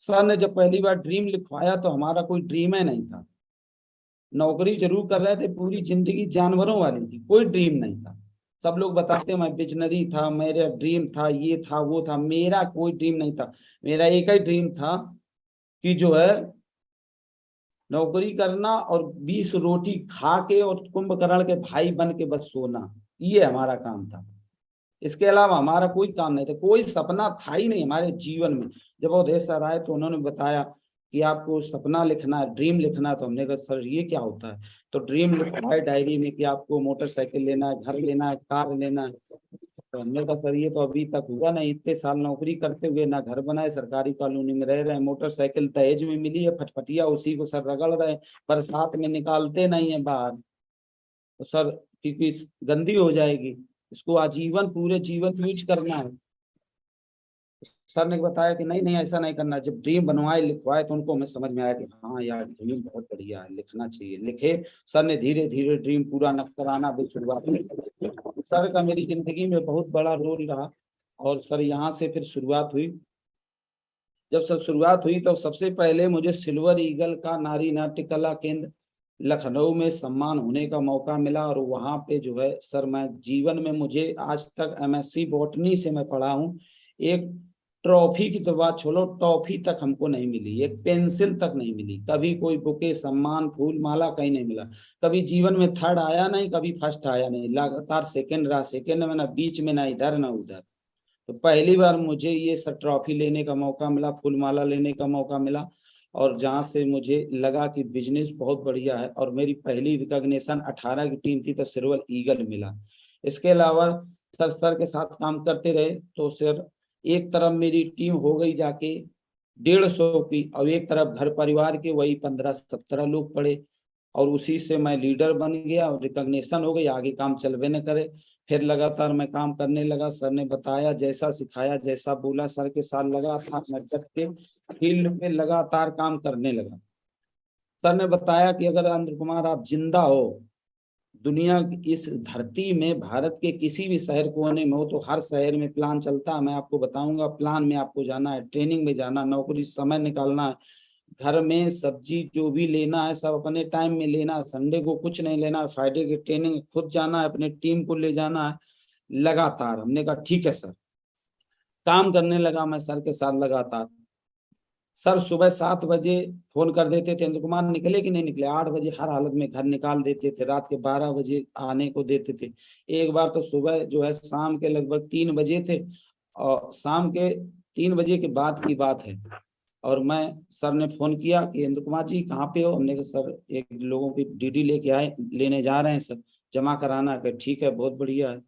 सर ने जब पहली बार ड्रीम लिखवाया तो हमारा कोई ड्रीम है नहीं था। नौकरी जरूर कर रहे थे, पूरी जिंदगी जानवरों वाली थी, कोई ड्रीम नहीं था। सब लोग बताते मैं बिजनरी था, मेरा ड्रीम था, ये था वो था। मेरा कोई ड्रीम नहीं था। मेरा एक ही ड्रीम था कि जो है नौकरी करना और 20 रोटी खा के और कुंभकर्ण के भाई बन के बस सोना, ये हमारा काम था। इसके अलावा हमारा कोई काम नहीं था, कोई सपना था ही नहीं हमारे जीवन में। जब अवधेश सर आए तो उन्होंने बताया कि आपको सपना लिखना है, ड्रीम लिखना है। तो हमने कहा सर ये क्या होता है। तो ड्रीम लिखा है डायरी में कि आपको मोटरसाइकिल लेना है, घर लेना है, कार लेना है। तो हमने कहा सर ये तो अभी तक हुआ नहीं, इतने साल नौकरी करते हुए ना घर बनाए, सरकारी कॉलोनी में रह रहे हैं, मोटरसाइकिल दहेज में मिली है फटफटिया, उसी को सर रगड़ रहे हैं, बरसात में निकालते नहीं है बाहर। तो सर क्योंकि गंदी हो जाएगी, इसको आजीवन पूरे जीवन यूज करना है। सर ने बताया कि नहीं नहीं ऐसा नहीं करना। जब ड्रीम बनवाए लिखवाए तो उनको हमें समझ में आया कि हाँ यार ड्रीम बहुत बढ़िया है, लिखना चाहिए। लिखे। सर ने धीरे धीरे ड्रीम पूरा न कराना भी शुरुआत की। सर का मेरी जिंदगी में बहुत बड़ा रोल रहा। और सर यहाँ से फिर शुरुआत हुई। जब सब शुरुआत हुई तो सबसे पहले मुझे सिल्वर ईगल का नारी नाट्य कला केंद्र लखनऊ में सम्मान होने का मौका मिला। और वहाँ पे जो है सर मैं जीवन में, मुझे आज तक MSc बॉटनी से मैं पढ़ा हूँ, एक ट्रॉफी की तो बात छोड़ो, टॉफी तक हमको नहीं मिली, एक पेंसिल तक नहीं मिली। कभी कोई बुके, सम्मान, फूल माला कहीं नहीं मिला। कभी जीवन में थर्ड आया नहीं, कभी फर्स्ट आया नहीं, लगातार सेकंड रहा। सेकंड में ना बीच में, ना इधर ना उधर। तो पहली बार मुझे ये सब ट्रॉफी लेने का मौका मिला, फूल माला लेने का मौका मिला। और जहाँ से मुझे लगा कि बिजनेस बहुत बढ़िया है। और मेरी पहली रिकॉग्निशन 18 की टीम थी तो सिल्वर ईगल मिला। इसके अलावा सर के साथ काम करते रहे तो सर एक तरफ मेरी टीम हो गई जाके 150 की, और एक तरफ घर परिवार के वही 15-17 लोग पड़े, और उसी से मैं लीडर बन गया और रिकॉग्निशन हो गई, आगे काम चलवे न करे। फिर लगातार मैं काम करने लगा, सर ने बताया, जैसा सिखाया, जैसा बोला, सर के साथ लगातार मैं जग के फील्ड में लगातार काम करने लगा। सर ने बताया कि अगर अंद्र कुमार आप जिंदा हो, दुनिया की इस धरती में भारत के किसी भी शहर कोने में हो, तो हर शहर में प्लान चलता है, मैं आपको बताऊंगा, प्लान में आपको जाना है, ट्रेनिंग में जाना, नौकरी समय निकालना है, घर में सब्जी जो भी लेना है सब अपने टाइम में लेना है, संडे को कुछ नहीं लेना है, फ्राइडे की ट्रेनिंग खुद जाना है, अपने टीम को ले जाना है लगातार। हमने कहा ठीक है सर। काम करने लगा मैं सर के साथ लगातार। सर सुबह 7 बजे फोन कर देते थे, इंद्र कुमार निकले कि नहीं निकले, 8 बजे हर हालत में घर निकाल देते थे, रात के 12 बजे आने को देते थे। एक बार तो सुबह जो है शाम के लगभग 3 बजे थे, और शाम के 3 बजे के बाद की बात है, और मैं, सर ने फोन किया कि इंद्र कुमार जी कहाँ पे हो। हमने कहा सर एक लोगों की डीडी लेके आए, लेने जा रहे हैं सर, जमा कराना है। ठीक है, बहुत बढ़िया है,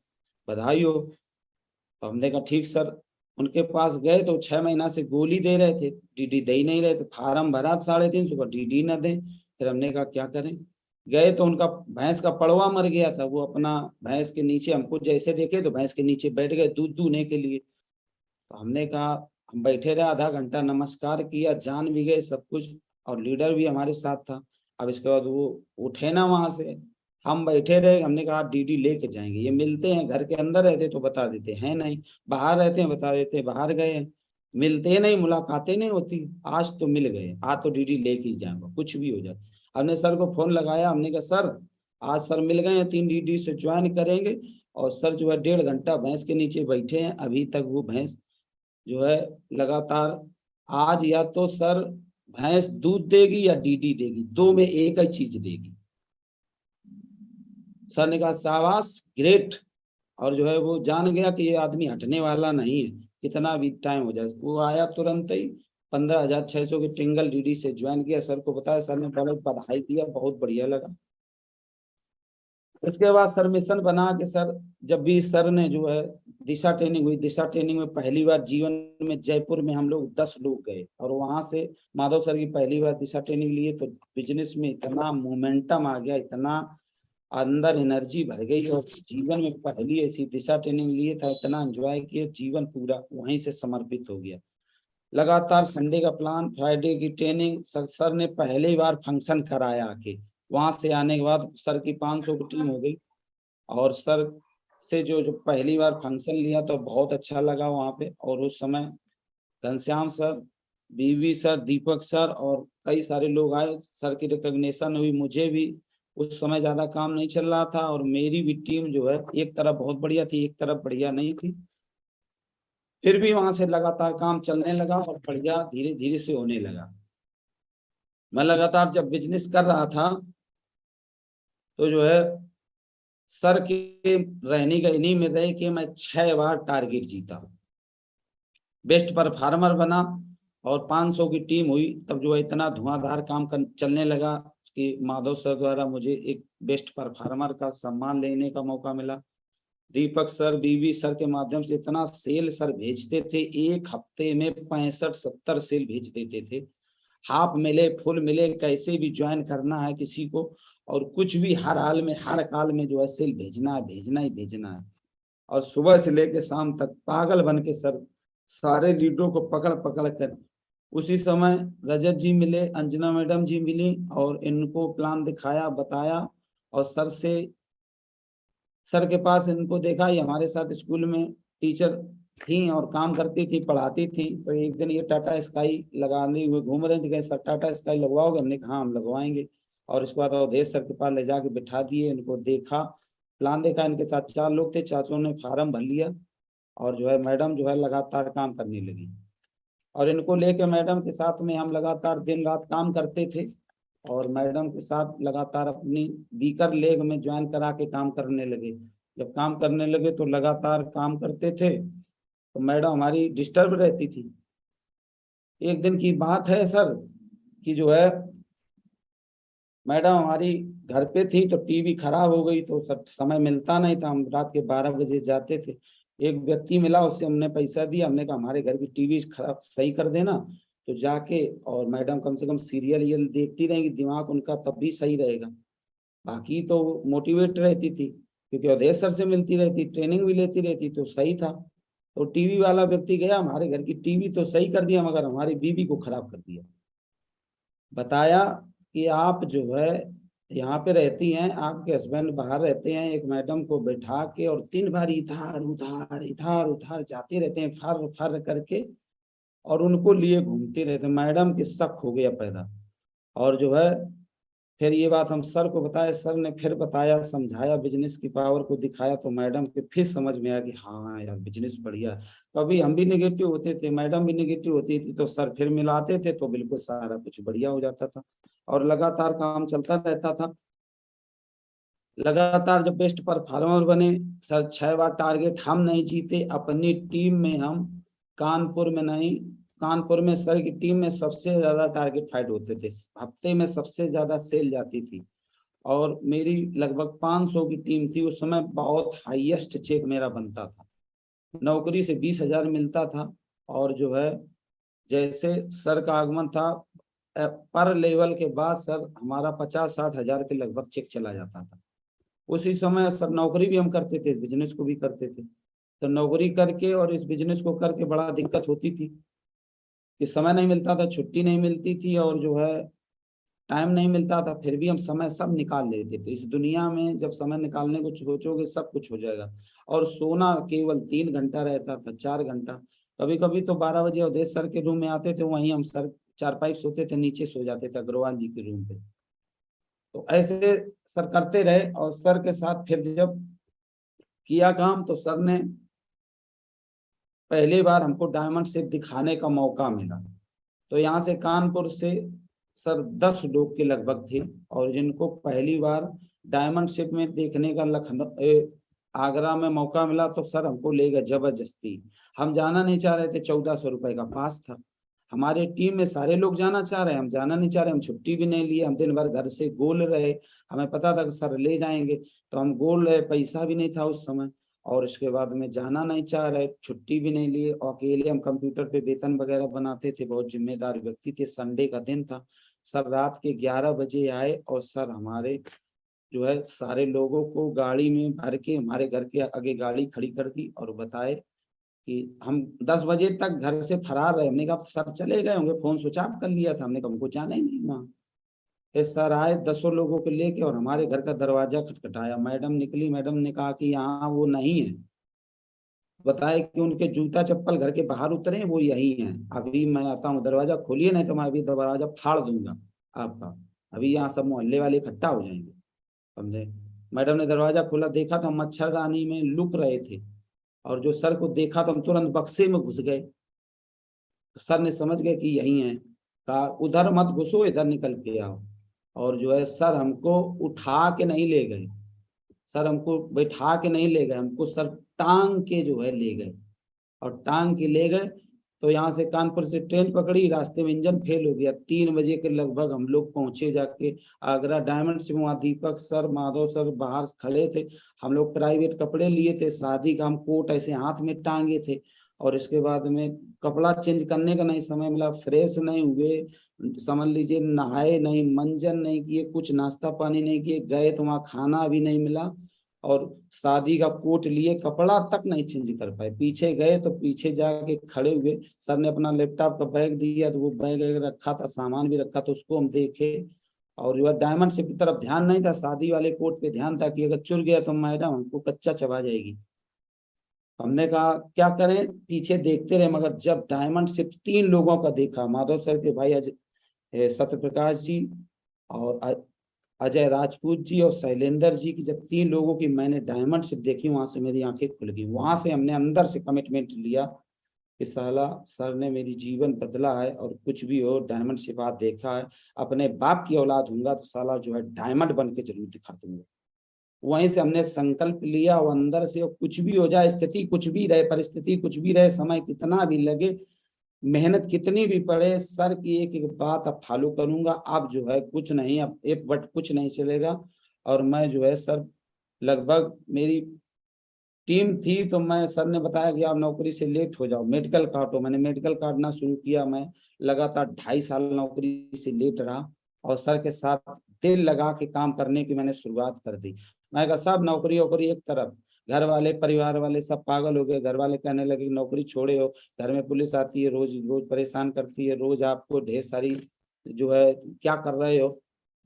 बधाई हो। तो हमने कहा ठीक सर। उनके पास गए तो 6 महीना से गोली दे रहे थे, डीडी दे ही नहीं रहे थे, फार्म भरा 350 का, डीडी न दें। फिर हमने कहा क्या करें। गए तो उनका भैंस का पड़वा मर गया था, वो अपना भैंस के नीचे, हमको जैसे देखे तो भैंस के नीचे बैठ गए दूध दूहने के लिए। तो हमने कहा, हम बैठे रहे आधा घंटा, नमस्कार किया, जान भी गए सब कुछ, और लीडर भी हमारे साथ था। अब इसके बाद वो उठे ना वहां से, हम बैठे रहे। हमने कहा डीडी लेके जाएंगे, ये मिलते हैं, घर के अंदर रहते तो बता देते हैं नहीं, बाहर रहते हैं बता देते हैं बाहर गए हैं, मिलते नहीं, मुलाकातें नहीं होती। आज तो मिल गए, आज तो डीडी लेके ही जाएंगे कुछ भी हो जाए। हमने सर को फोन लगाया, हमने कहा सर आज सर मिल गए हैं, 3 डीडी से ज्वाइन करेंगे। और सर जो है 1.5 घंटा भैंस के नीचे बैठे हैं, अभी तक वो भैंस जो है लगातार, आज या तो सर भैंस दूध देगी या डीडी देगी, दो में एक ही चीज देगी। सर ने कहा शाबाश, ग्रेट। और जो है वो जान गया कि ये आदमी हटने वाला नहीं है, कितना भी टाइम हो जाए। वो आया तुरंत ही 15,600 की टिंगल डीडी से ज्वाइन किया, सर को बताया, सर ने बहुत बधाई दिया, बहुत बढ़िया लगा। इसके बाद सर मिशन बना के सर, जब भी सर ने जो है दिशा ट्रेनिंग हुई, दिशा ट्रेनिंग में पहली बार जीवन में जयपुर में हम लोग 10 लोग गए, और वहां से माधव सर की पहली बार दिशा ट्रेनिंग लिए, तो बिजनेस में इतना मोमेंटम आ गया, इतना अंदर एनर्जी भर गई, और जीवन में पहली ऐसी दिशा ट्रेनिंग लिए था, इतना एंजॉय किया, जीवन पूरा वहीं से समर्पित हो गया। लगातार संडे का प्लान, फ्राइडे की ट्रेनिंग, सर ने पहली बार फंक्शन कराया आके। वहां से आने के बाद सर की 500 की टीम हो गई, और सर से जो पहली बार फंक्शन लिया तो बहुत अच्छा लगा वहां पे। और उस समय घनश्याम सर, बीवी सर, दीपक सर और कई सारे लोग आए, सर की रिकॉग्निशन हुई, मुझे भी। उस समय ज्यादा काम नहीं चल रहा था, और मेरी भी टीम जो है एक तरफ बहुत बढ़िया थी, एक तरफ बढ़िया नहीं थी। फिर भी वहां से लगातार काम चलने लगा, और बढ़िया धीरे धीरे से होने लगा। मैं लगातार जब बिजनेस कर रहा था, तो जो है सर के रहने का इन्हीं में रहे कि मैं 6 बार टारगेट जीता, बेस्ट परफॉर्मर बना, और 500 की टीम हुई। तब जो है इतना धुआंधार काम चलने लगा कि माधव सर द्वारा मुझे एक बेस्ट परफॉर्मर का सम्मान लेने का मौका मिला। दीपक सर, बीवी सर के माध्यम से इतना सेल सर भेजते थे, एक हफ्ते में 65-70 सेल भेज देते थे। हाफ मिले फुल मिले, कैसे भी ज्वाइन करना है किसी को, और कुछ भी हर हाल में हर काल में जो है सेल भेजना है, भेजना ही भेजना है। और सुबह से लेकर शाम तक पागल बन के सर सारे लीडरों को पकड़ पकड़ कर, उसी समय रजत जी मिले, अंजना मैडम जी मिली, और इनको प्लान दिखाया, बताया। और सर के पास इनको देखा, ये हमारे साथ स्कूल में टीचर थी और काम करती थी, पढ़ाती थी। तो एक दिन ये टाटा स्काई लगाने हुए घूम रहे थे, कहे सर टाटा स्काई लगवाओगे, हमने कहा हाँ हम लगवाएंगे। और इसके बाद अवधेश सर के पास ले जाके बिठा दिए, इनको देखा, प्लान देखा, इनके साथ 4 लोग थे, चाचों ने फार्म भर लिया, और जो है मैडम जो है लगातार काम करने लगी। और इनको लेके मैडम के साथ में हम लगातार दिन रात काम करते थे, और मैडम के साथ लगातार अपनी बीकर लेग में ज्वाइन करा के काम करने लगे। जब काम करने लगे तो लगातार काम करते थे, तो मैडम हमारी डिस्टर्ब रहती थी। एक दिन की बात है सर, कि जो है मैडम हमारी घर पे थी, तो टीवी खराब हो गई, तो सब समय मिलता नहीं था, हम रात के 12 बजे जाते थे। एक व्यक्ति मिला, उससे हमने पैसा दिया, हमने कहा हमारे घर की टीवी खराब सही कर देना। तो जाके और मैडम कम से कम सीरियल ये देखती रहेंगी, दिमाग उनका तब भी सही रहेगा। बाकी तो मोटिवेट रहती थी क्योंकि अवधेश सर से मिलती रहती, ट्रेनिंग भी लेती रहती, तो सही था। तो टीवी वाला व्यक्ति गया, हमारे घर की टीवी तो सही कर दिया मगर हमारी बीवी को खराब कर दिया। बताया कि आप जो है यहाँ पे रहती हैं, आपके हस्बैंड बाहर रहते हैं, एक मैडम को बैठा के और 3 बार इधर उधर इधर उधर जाते रहते हैं फर फर करके, और उनको लिए घूमते रहते। मैडम के शक हो गया पैदा। और जो है फिर ये बात हम सर को बताया, सर ने फिर बताया, समझाया, बिजनेस की पावर को दिखाया, तो मैडम के फिर समझ में आया कि हाँ यार बिजनेस बढ़िया है। कभी हम भी नेगेटिव होते थे, मैडम भी नेगेटिव होती थी, तो सर फिर मिलाते थे तो बिल्कुल सारा कुछ बढ़िया हो जाता था और लगातार काम चलता रहता था। लगातार जब बेस्ट परफॉर्मर बने सर, 6 बार टारगेट हम नहीं जीते अपनी टीम में, हम कानपुर में नहीं, कानपुर में सर की टीम में सबसे ज्यादा टारगेट फाइट होते थे, हफ्ते में सबसे ज्यादा सेल जाती थी। और मेरी लगभग 500 की टीम थी उस समय, बहुत हाईएस्ट चेक मेरा बनता था, नौकरी से 20,000 मिलता था। और जो है जैसे सर का आगमन था, पर लेवल के बाद सर हमारा 50-60 हजार के लगभग चेक चला जाता था। उसी समय सर नौकरी भी हम करते थे, बिजनेस को भी करते थे। तो नौकरी करके और इस बिजनेस को करके बड़ा दिक्कत होती थी कि समय नहीं मिलता था, छुट्टी नहीं मिलती थी और जो है टाइम नहीं मिलता था, फिर भी हम समय सब निकाल लेते थे। इस दुनिया में जब समय निकालने को सोचोगे सब कुछ हो जाएगा। और सोना केवल 3 घंटा रहता था, 4 घंटा। कभी कभी तो 12 बजे अवधेश सर के रूम में आते थे, वहीं हम सर चारपाई सोते थे, नीचे सो जाते थे अग्रवाल जी के रूम पे। तो ऐसे सर करते रहे और सर के साथ फिर जब किया काम तो सर ने पहली बार हमको डायमंड शेप दिखाने का मौका मिला। तो यहाँ से कानपुर से सर 10 लोग के लगभग थे, और जिनको पहली बार डायमंड शेप में देखने का लखनऊ आगरा में मौका मिला, तो सर हमको ले गए जबरदस्ती। हम जाना नहीं चाह रहे थे, 1400 रुपए का पास था। हमारे टीम में सारे लोग जाना चाह रहे हैं, हम जाना नहीं चाह रहे, हम छुट्टी भी नहीं लिए, हम दिन भर घर से गोल रहे। हमें पता था कि सर ले जाएंगे, तो हम गोल रहे, पैसा भी नहीं था उस समय। और इसके बाद में जाना नहीं चाह रहे, छुट्टी भी नहीं लिए, और अकेले हम कंप्यूटर पे वेतन वगैरह बनाते थे, बहुत जिम्मेदार व्यक्ति थे। संडे का दिन था, सर रात के 11 बजे आए और सर हमारे जो है सारे लोगों को गाड़ी में भर के हमारे घर के आगे गाड़ी खड़ी कर दी और बताए कि हम 10 बजे तक घर से फरार रहे। हमने कहा सर चले गए होंगे, फोन स्विच ऑफ कर लिया था। हमने कहा हमको जाना ही नहीं वहाँ। फिर सर आए 10 लोगों को लेके और हमारे घर का दरवाजा खटखटाया। मैडम निकली, मैडम ने कहा कि यहाँ वो नहीं है। बताए कि उनके जूता चप्पल घर के बाहर उतरे, वो यही हैं। अभी मैं आता हूँ, दरवाजा खोलिए नहीं तो मैं अभी दरवाजा फाड़ दूंगा आपका। अभी यहाँ सब मोहल्ले वाले इकट्ठा हो जाएंगे, समझे। मैडम ने दरवाजा खोला, देखा तो हम मच्छरदानी में लुक रहे थे। और जो सर को देखा तो हम तुरंत बक्से में घुस गए। तो सर ने समझ गए कि यही है, कहा उधर मत घुसो, इधर निकल के आओ। और जो है सर हमको उठा के नहीं ले गए, सर हमको बैठा के नहीं ले गए, हमको सर टांग के जो है ले गए। और टांग के ले गए तो यहाँ से कानपुर से ट्रेन पकड़ी, रास्ते में इंजन फेल हो गया। 3 बजे के लगभग हम लोग पहुंचे जाके आगरा डायमंड से। वहाँ दीपक सर, माधव सर बाहर खड़े थे। हम लोग प्राइवेट कपड़े लिए थे, शादी का हम कोट ऐसे हाथ में टांगे थे। और इसके बाद में कपड़ा चेंज करने का नहीं समय मिला, फ्रेश नहीं हुए, समझ लीजिए नहाए नहीं, मंजन नहीं किए, कुछ नाश्ता पानी नहीं किए, गए तो वहाँ खाना भी नहीं मिला। और शादी का कोट लिए, कपड़ा तक नहीं चेंज कर पाए। पीछे गए तो पीछे जाके खड़े हुए, सर ने अपना लैपटॉप का बैग दिया, तो वो बैग रखा था, सामान भी रखा, तो उसको हम देखे। और जो है डायमंड शिप की तरफ ध्यान नहीं था, शादी वाले कोट पे ध्यान था कि अगर चुर गया तो मैडम हमको कच्चा चबा जाएगी। हमने कहा क्या करें, पीछे देखते रहे। मगर जब डायमंड शिप 3 लोगों का देखा, माधव सर के भाई सत्य प्रकाश जी और अजय राजपूत जी और शैलेंद्र जी की, जब 3 लोगों की मैंने डायमंड शिप देखी, वहां से मेरी आंखें खुल गई। वहां से हमने अंदर से कमिटमेंट लिया कि साला सर ने मेरी जीवन बदला है, और कुछ भी हो डायमंड शिप आज देखा है, अपने बाप की औलाद होऊंगा तो साला जो है डायमंड बन के जरूर दिखा दूंगा। वहीं से हमने संकल्प लिया, और अंदर से कुछ भी हो जाए, स्थिति कुछ भी रहे, परिस्थिति कुछ भी रहे, समय कितना भी लगे, मेहनत कितनी भी पड़े, सर की एक एक बात अब फॉलो करूंगा। अब जो है कुछ नहीं, अब एक बट कुछ नहीं चलेगा। और मैं जो है सर लगभग मेरी टीम थी तो मैं, सर ने बताया कि आप नौकरी से लेट हो जाओ, मेडिकल काटो। मैंने मेडिकल काटना शुरू किया। मैं लगातार 2.5 साल नौकरी से लेट रहा और सर के साथ दिल लगा के काम करने की मैंने शुरुआत कर दी। मैं कहा सब नौकरी वोकरी एक तरफ, घर वाले परिवार वाले सब पागल हो गए। घर वाले कहने लगे नौकरी छोड़े हो, घर में पुलिस आती है, रोज रोज परेशान करती है, रोज आपको ढेर सारी जो है क्या कर रहे हो।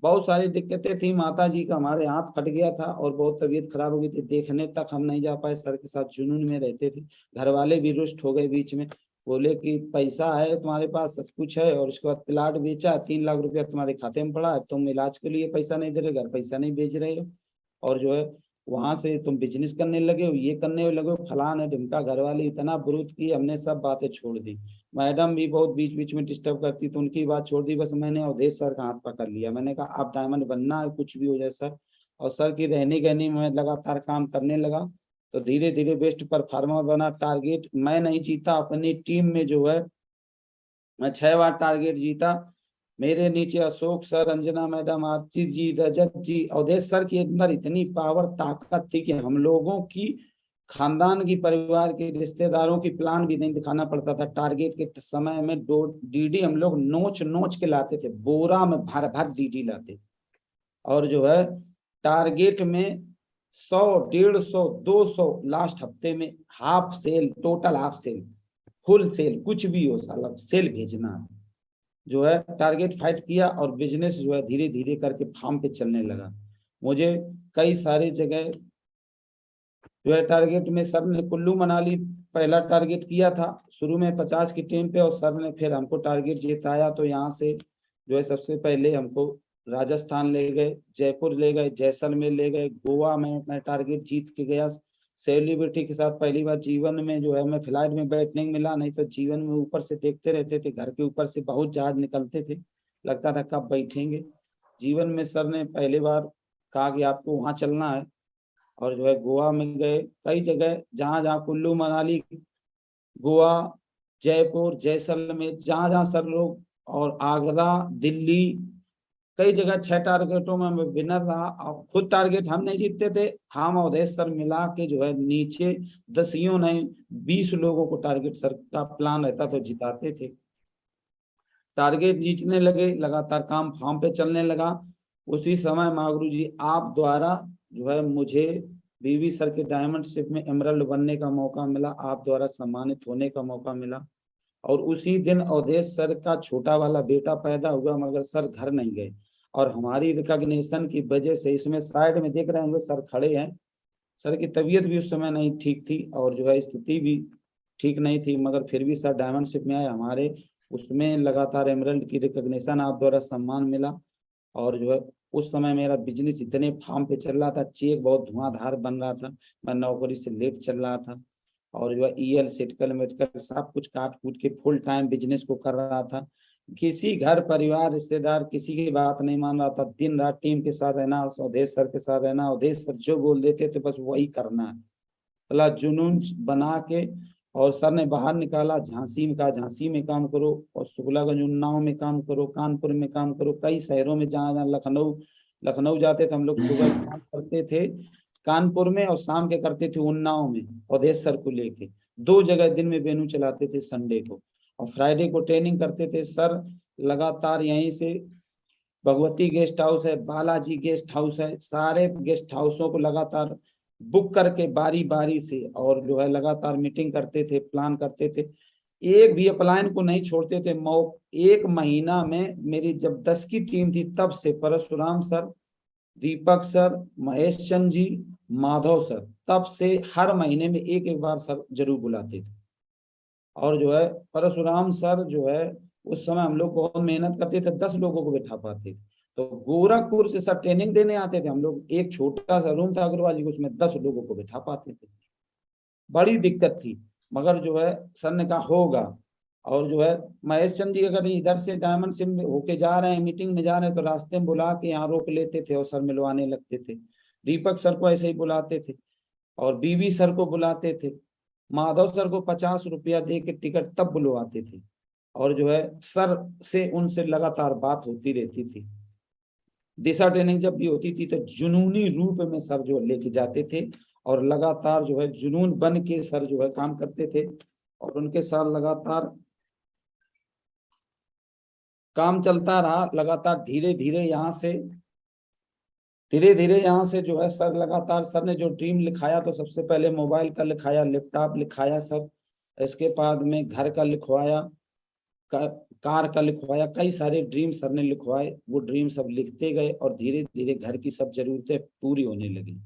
बहुत सारी दिक्कतें थी। माता जी का हमारे हाथ फट गया था और बहुत तबीयत खराब हो गई थी, देखने तक हम नहीं जा पाए। सर के साथ जुनून में रहते थे। घर वाले भी रुष्ट हो गए बीच में, बोले कि पैसा है तुम्हारे पास, सब कुछ है, और उसके बाद प्लाट बेचा, 3 लाख रुपया तुम्हारे खाते में पड़ा है, तुम इलाज के लिए पैसा नहीं दे रहे, घर पैसा नहीं भेज रहे हो, और जो है वहां से तुम बिजनेस करने लगे हो, ये करने लगे हो, फलान है ढिमका। घर वाले इतना विरोध किए, हमने सब बातें छोड़ दी। मैडम भी बहुत बीच बीच में डिस्टर्ब करती तो उनकी बात छोड़ दी। बस मैंने अवधेश सर का हाथ पकड़ लिया। मैंने कहा आप डायमंड बनना है, कुछ भी हो जाए सर। और सर की रहनी कहनी में लगातार काम करने लगा, तो धीरे धीरे बेस्ट परफॉर्मर बना। टारगेट मैं नहीं जीता, अपनी टीम में जो है मैं 6 बार टारगेट जीता। मेरे नीचे अशोक सर, अंजना मैडम, आरती जी, रजत जी, अवधेश सर के अंदर इतनी पावर ताकत थी कि हम लोगों की खानदान की, परिवार के रिश्तेदारों की प्लान भी नहीं दिखाना पड़ता था। टारगेट के समय में डीडी हम लोग नोच नोच के लाते थे, बोरा में भर भर डीडी लाते। और जो है टारगेट में 100, 150, 200, लास्ट हफ्ते में half sale, total half sale, full sale, कुछ भी हो साला सेल भेजना है। जो है टारगेट फाइट किया और बिजनेस जो है धीरे धीरे करके फार्म पे चलने लगा। मुझे कई सारी जगह जो है टारगेट में, सर ने कुल्लू मनाली पहला टारगेट किया था शुरू में 50 की टीम पे, और सर ने फिर हमको टारगेट जिताया। तो यहाँ से जो है सबसे पहले हमको राजस्थान ले गए, जयपुर ले गए, जैसलमेर ले गए, गोवा में मैं टारगेट जीत के गया। सेलिब्रिटी के साथ पहली बार जीवन में जो है मैं फ्लाइट में बैठने को मिला, नहीं तो जीवन में ऊपर से देखते रहते थे, घर के ऊपर से बहुत जहाज निकलते थे, लगता था कब बैठेंगे। जीवन में सर ने पहली बार कहा कि आपको वहां चलना है, और जो है गोवा में गए। कई जगह जहां जहां कुल्लू मनाली, गोवा, जयपुर, जैसलमेर, जहां जहां सर लोग, और आगरा, दिल्ली, कई जगह 6 टारगेटों में मैं विनर रहा। और खुद टारगेट हम नहीं जीतते थे, हम अवधेश सर मिला के जो है नीचे 10 नहीं 20 लोगों को टारगेट सर का प्लान रहता तो जिताते थे। टारगेट जीतने लगे, लगातार काम फार्म पे चलने लगा। उसी समय मागरू जी आप द्वारा जो है मुझे बीवी सर के डायमंड शिप में एमरल्ड बनने का मौका मिला, आप द्वारा सम्मानित होने का मौका मिला। और उसी दिन अवधेश सर का छोटा वाला बेटा पैदा हुआ, मगर सर घर नहीं गए। और हमारी रिकॉग्निशन की वजह से, इसमें साइड में देख रहे होंगे सर खड़े हैं, सर की तबीयत भी उस समय नहीं ठीक थी और जो है स्थिति भी ठीक नहीं थी, मगर फिर भी सर डायमंड शिप में आए हमारे। उसमें लगातार एमरल्ड की रिकॉग्निशन आप द्वारा सम्मान मिला। और जो है उस समय मेरा बिजनेस इतने फार्म पे चल रहा था, चेक बहुत धुआंधार बन रहा था, मैं नौकरी से लेट चल रहा था, और जो है ईएल सेटकल मेडिकल सब कुछ काट कूट के फुल टाइम बिजनेस को कर रहा था। किसी घर परिवार रिश्तेदार किसी की बात नहीं मान रहा था। दिन रात टीम के साथ रहना, अवधेश सर के साथ रहना, अवधेश सर जो बोल देते थे बस वही करना है, अल्लाह जुनून बना के। और सर ने बाहर निकाला, झांसी में कहा झांसी में काम करो, और शुक्लागंज, उन्नाव में काम करो, कानपुर में काम करो, कई शहरों में, जहाँ जहाँ लखनऊ, लखनऊ जाते थे हम लोग, सुबह काम करते थे कानपुर में और शाम के करते थे उन्नाव में, अवधेश सर को लेके 2 जगह दिन में वेन्यू चलाते थे, संडे को और फ्राइडे को ट्रेनिंग करते थे। सर लगातार यहीं से भगवती गेस्ट हाउस है, बालाजी गेस्ट हाउस है, सारे गेस्ट हाउसों को लगातार बुक करके बारी बारी से, और जो है लगातार मीटिंग करते थे, प्लान करते थे, एक भी अपलायन को नहीं छोड़ते थे। 1 महीना में मेरी जब 10 की टीम थी तब से परशुराम सर, दीपक सर, महेश चंद जी, माधव सर, तब से हर महीने में एक एक बार सर जरूर बुलाते थे। और जो है परशुराम सर जो है उस समय हम लोग बहुत मेहनत करते थे, 10 लोगों को बैठा पाते थे। तो गोरखपुर से सर ट्रेनिंग देने आते थे हम लोग, एक छोटा सा रूम था अग्रवाल जी, उसमें 10 लोगों को बैठा पाते थे, बड़ी दिक्कत थी। मगर जो है सर ने कहा होगा। और जो है महेश चंद जी अगर इधर से डायमंड सिम होके जा रहे हैं, मीटिंग में जा रहे हैं, तो रास्ते में बुला के यहाँ रोक लेते थे और सर मिलवाने लगते थे। दीपक सर को ऐसे ही बुलाते थे, और बीवी सर को बुलाते थे, माधव सर को 50 रुपया दे के टिकट तब बुलवाते थे। और जो है सर से उनसे लगातार बात होती रहती थी। दिशा ट्रेनिंग जब भी होती थी तो जुनूनी रूप में सर जो लेके जाते थे, और लगातार जो है जुनून बन के सर जो है काम करते थे और उनके साथ लगातार काम चलता रहा। लगातार धीरे धीरे यहाँ से जो है सर लगातार सर ने जो ड्रीम लिखाया, तो सबसे पहले मोबाइल का लिखाया, लैपटॉप लिखाया सर, इसके बाद में घर का लिखवाया, कार का लिखवाया, कई सारे ड्रीम सर ने लिखवाए। वो ड्रीम सब लिखते गए और धीरे धीरे घर की सब जरूरतें पूरी होने लगी।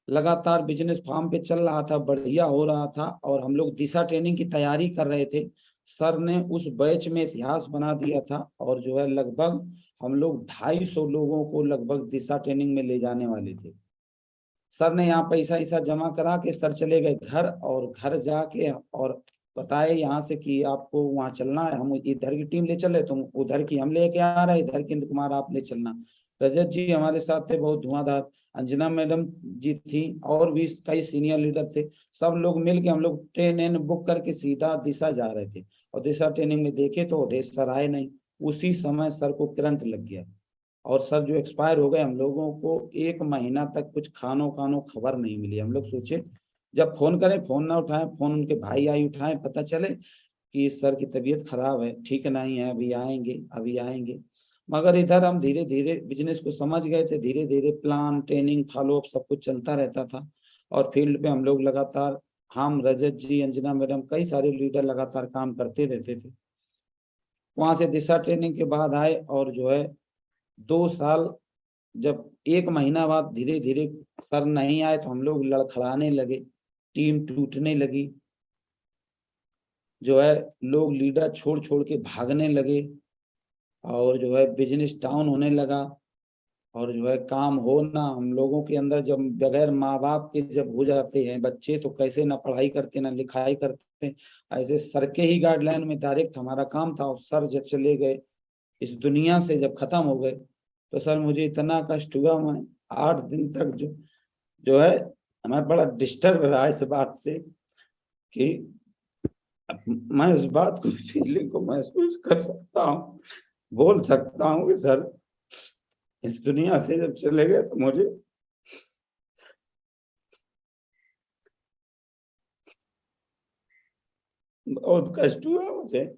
लगातार बिजनेस फार्म पे चल रहा था, बढ़िया हो रहा था और हम लोग दिशा ट्रेनिंग की तैयारी कर रहे थे। सर ने उस बैच में इतिहास बना दिया था और जो है लगभग हम लोग 250 लोगों को लगभग दिशा ट्रेनिंग में ले जाने वाले थे। सर ने यहाँ पैसा ऐसा जमा करा के सर चले गए घर, और घर जाके और बताए यहाँ से कि आपको वहाँ चलना है, हम इधर की टीम ले चले, तुम उधर की हम लेके आ रहे, इधर के इंद्र कुमार आप ले चलना। रजत जी हमारे साथ थे, बहुत धुआंधार। अंजना मैडम जी थी और भी कई सीनियर लीडर थे। सब लोग मिल के हम लोग ट्रेन बुक करके सीधा दिशा जा रहे थे। और दिशा ट्रेनिंग में देखे तो अवधेश सर आए नहीं। उसी समय सर को करंट लग गया और सर जो एक्सपायर हो गए। हम लोगों को 1 महीना तक कुछ खानो खबर नहीं मिली। हम लोग सोचे जब फोन करें, फोन ना उठाएं, फोन उनके भाई आई उठाएं, पता चले कि सर की तबीयत खराब है, ठीक नहीं है, अभी आएंगे। मगर इधर हम धीरे धीरे बिजनेस को समझ गए थे। धीरे धीरे प्लान, ट्रेनिंग, फॉलोअप सब कुछ चलता रहता था और फील्ड पे हम लोग लगातार, हम, रजत जी, अंजना मैडम, कई सारे लीडर लगातार काम करते रहते थे। वहां से दिशा ट्रेनिंग के बाद आए और जो है 2 साल, जब 1 महीना बाद धीरे धीरे सर नहीं आए तो हम लोग लड़खड़ाने लगे, टीम टूटने लगी। जो है लोग लीडर छोड़ छोड़ के भागने लगे और जो है बिजनेस डाउन होने लगा। और जो है काम हो ना, हम लोगों के अंदर जब बगैर माँ बाप के जब हो जाते हैं बच्चे, तो कैसे ना पढ़ाई करते ना लिखाई करते। ऐसे सर के ही गाइडलाइन में डायरेक्ट हमारा काम था। और सर जब चले गए, इस दुनिया से जब खत्म हो गए, तो सर मुझे इतना कष्ट हुआ। मैं 8 दिन तक जो है हमें बड़ा डिस्टर्ब रहा इस बात से कि मैं इस बात को, फीलिंग को महसूस कर सकता हूँ, बोल सकता हूँ कि सर इस दुनिया से जब चले गए तो मुझे बहुत कष्ट हुआ मुझे।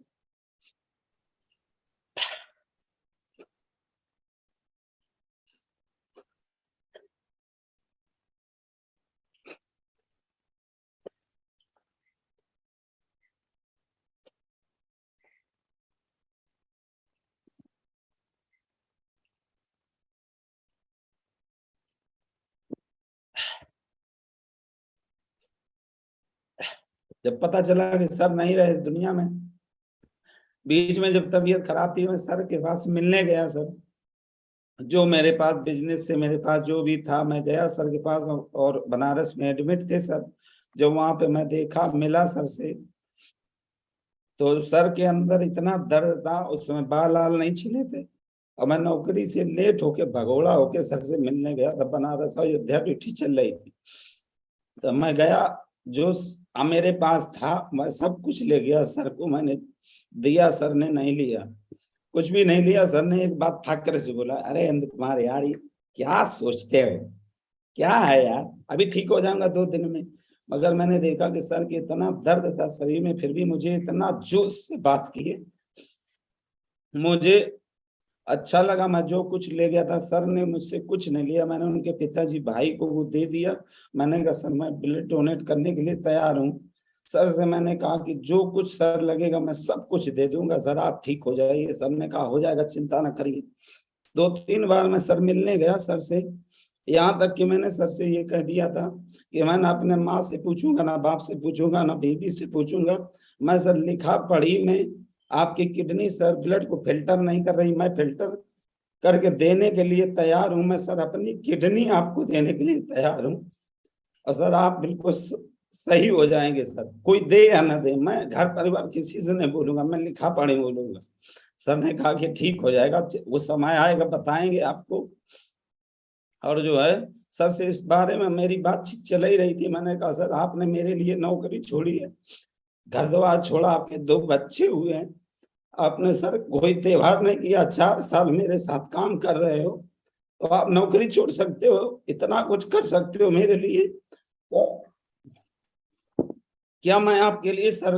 जब पता चला कि सर नहीं रहे दुनिया में, बीच में जब तबीयत खराब थी, मैं सर के पास मिलने गया। सर जो मेरे पास बिजनेस से मेरे पास जो भी था, मैं गया सर के पास और बनारस में एडमिट थे सर। जब वहां पे मैं देखा, मिला सर से, तो सर के अंदर इतना दर्द था। उस समय बाल लाल नहीं छिले थे और मैं नौकरी से लेट होके भगोड़ा होके सर से मिलने गया था। बनारस अयोध्या ड्यूटी चल रही थी, तो मैं गया। जो मेरे पास था मैं सब कुछ ले गया, सर को मैंने दिया, सर ने नहीं लिया, कुछ भी नहीं लिया। सर ने एक बात फाकर से बोला, अरे इंद्र कुमार यार, ये क्या सोचते हो, क्या है यार, अभी ठीक हो जाऊंगा 2 दिन में। मगर मैंने देखा कि सर के इतना दर्द था शरीर में, फिर भी मुझे इतना जोश से बात किए। मुझे अच्छा लगा। मैं जो कुछ ले गया था, सर ने मुझसे कुछ नहीं लिया। मैंने उनके पिताजी भाई को वो दे दिया। मैंने कहा सर मैं ब्लड डोनेट करने के लिए तैयार हूँ। सर से मैंने कहा कि जो कुछ सर लगेगा मैं सब कुछ दे दूंगा, सर आप ठीक हो जाइए। सर ने कहा हो जाएगा, चिंता ना करिए। 2-3 बार मैं सर मिलने गया सर से, यहाँ तक कि मैंने सर से ये कह दिया था कि मैं ना अपने माँ से पूछूंगा, ना बाप से पूछूंगा, ना बीवी से पूछूंगा। मैं सर लिखा पढ़ी में आपकी किडनी सर ब्लड को फिल्टर नहीं कर रही, मैं फिल्टर करके देने के लिए तैयार हूं। मैं सर अपनी किडनी आपको देने के लिए तैयार हूं और सर आप बिल्कुल सही हो जाएंगे। सर कोई दे या ना दे, मैं घर परिवार किसी से नहीं बोलूंगा, मैं लिखा पढ़ी बोलूंगा। सर ने कहा कि ठीक हो जाएगा, वो समय आएगा बताएंगे आपको। और जो है सर से इस बारे में मेरी बातचीत चल ही रही थी। मैंने कहा सर आपने मेरे लिए नौकरी छोड़ी है, घर द्वार छोड़ा, आपके 2 बच्चे हुए हैं, आपने सर कोई त्योहार नहीं किया, 4 साल मेरे साथ काम कर रहे हो, तो आप नौकरी छोड़ सकते हो, इतना कुछ कर सकते हो मेरे लिए। तो क्या मैं आपके लिए सर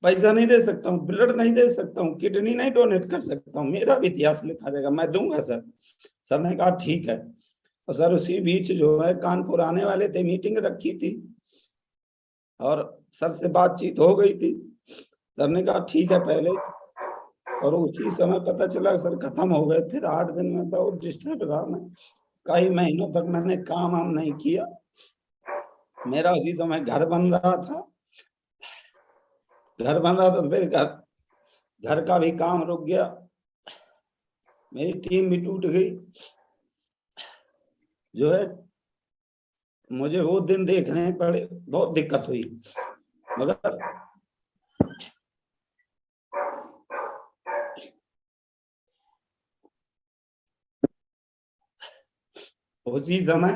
पैसा नहीं दे सकता हूँ, ब्लड नहीं दे सकता हूँ, किडनी नहीं डोनेट कर सकता हूँ, मेरा भी इतिहास लिखा जाएगा, मैं दूंगा सर। सर ने कहा ठीक है। और सर उसी बीच जो है कानपुर आने वाले थे, मीटिंग रखी थी और सर से बातचीत हो गई थी। सर ने कहा ठीक है पहले, और उसी समय पता चला सर खत्म हो गए। फिर 8 दिन में बहुत डिस्टर्ब रहा मैं, कई महीनों तक मैंने काम वाम नहीं किया। मेरा उसी समय घर बन रहा था, तो फिर घर का भी काम रुक गया, मेरी टीम भी टूट गई। जो है मुझे वो दिन देखने पड़े, बहुत दिक्कत हुई। मगर उसी समय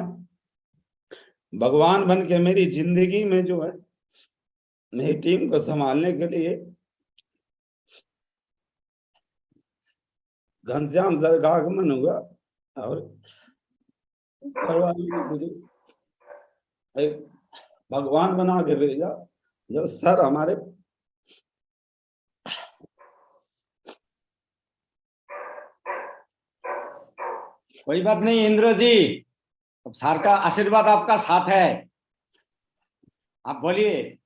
भगवान बन के मेरी जिंदगी में जो है मेरी टीम को संभालने के लिए घनश्याम सर का आगमन हुआ और मुझे एक भगवान बना के भेजा। जब सर हमारे कोई बात नहीं इंद्र जी, अब सर का आशीर्वाद आपका साथ है, आप बोलिए।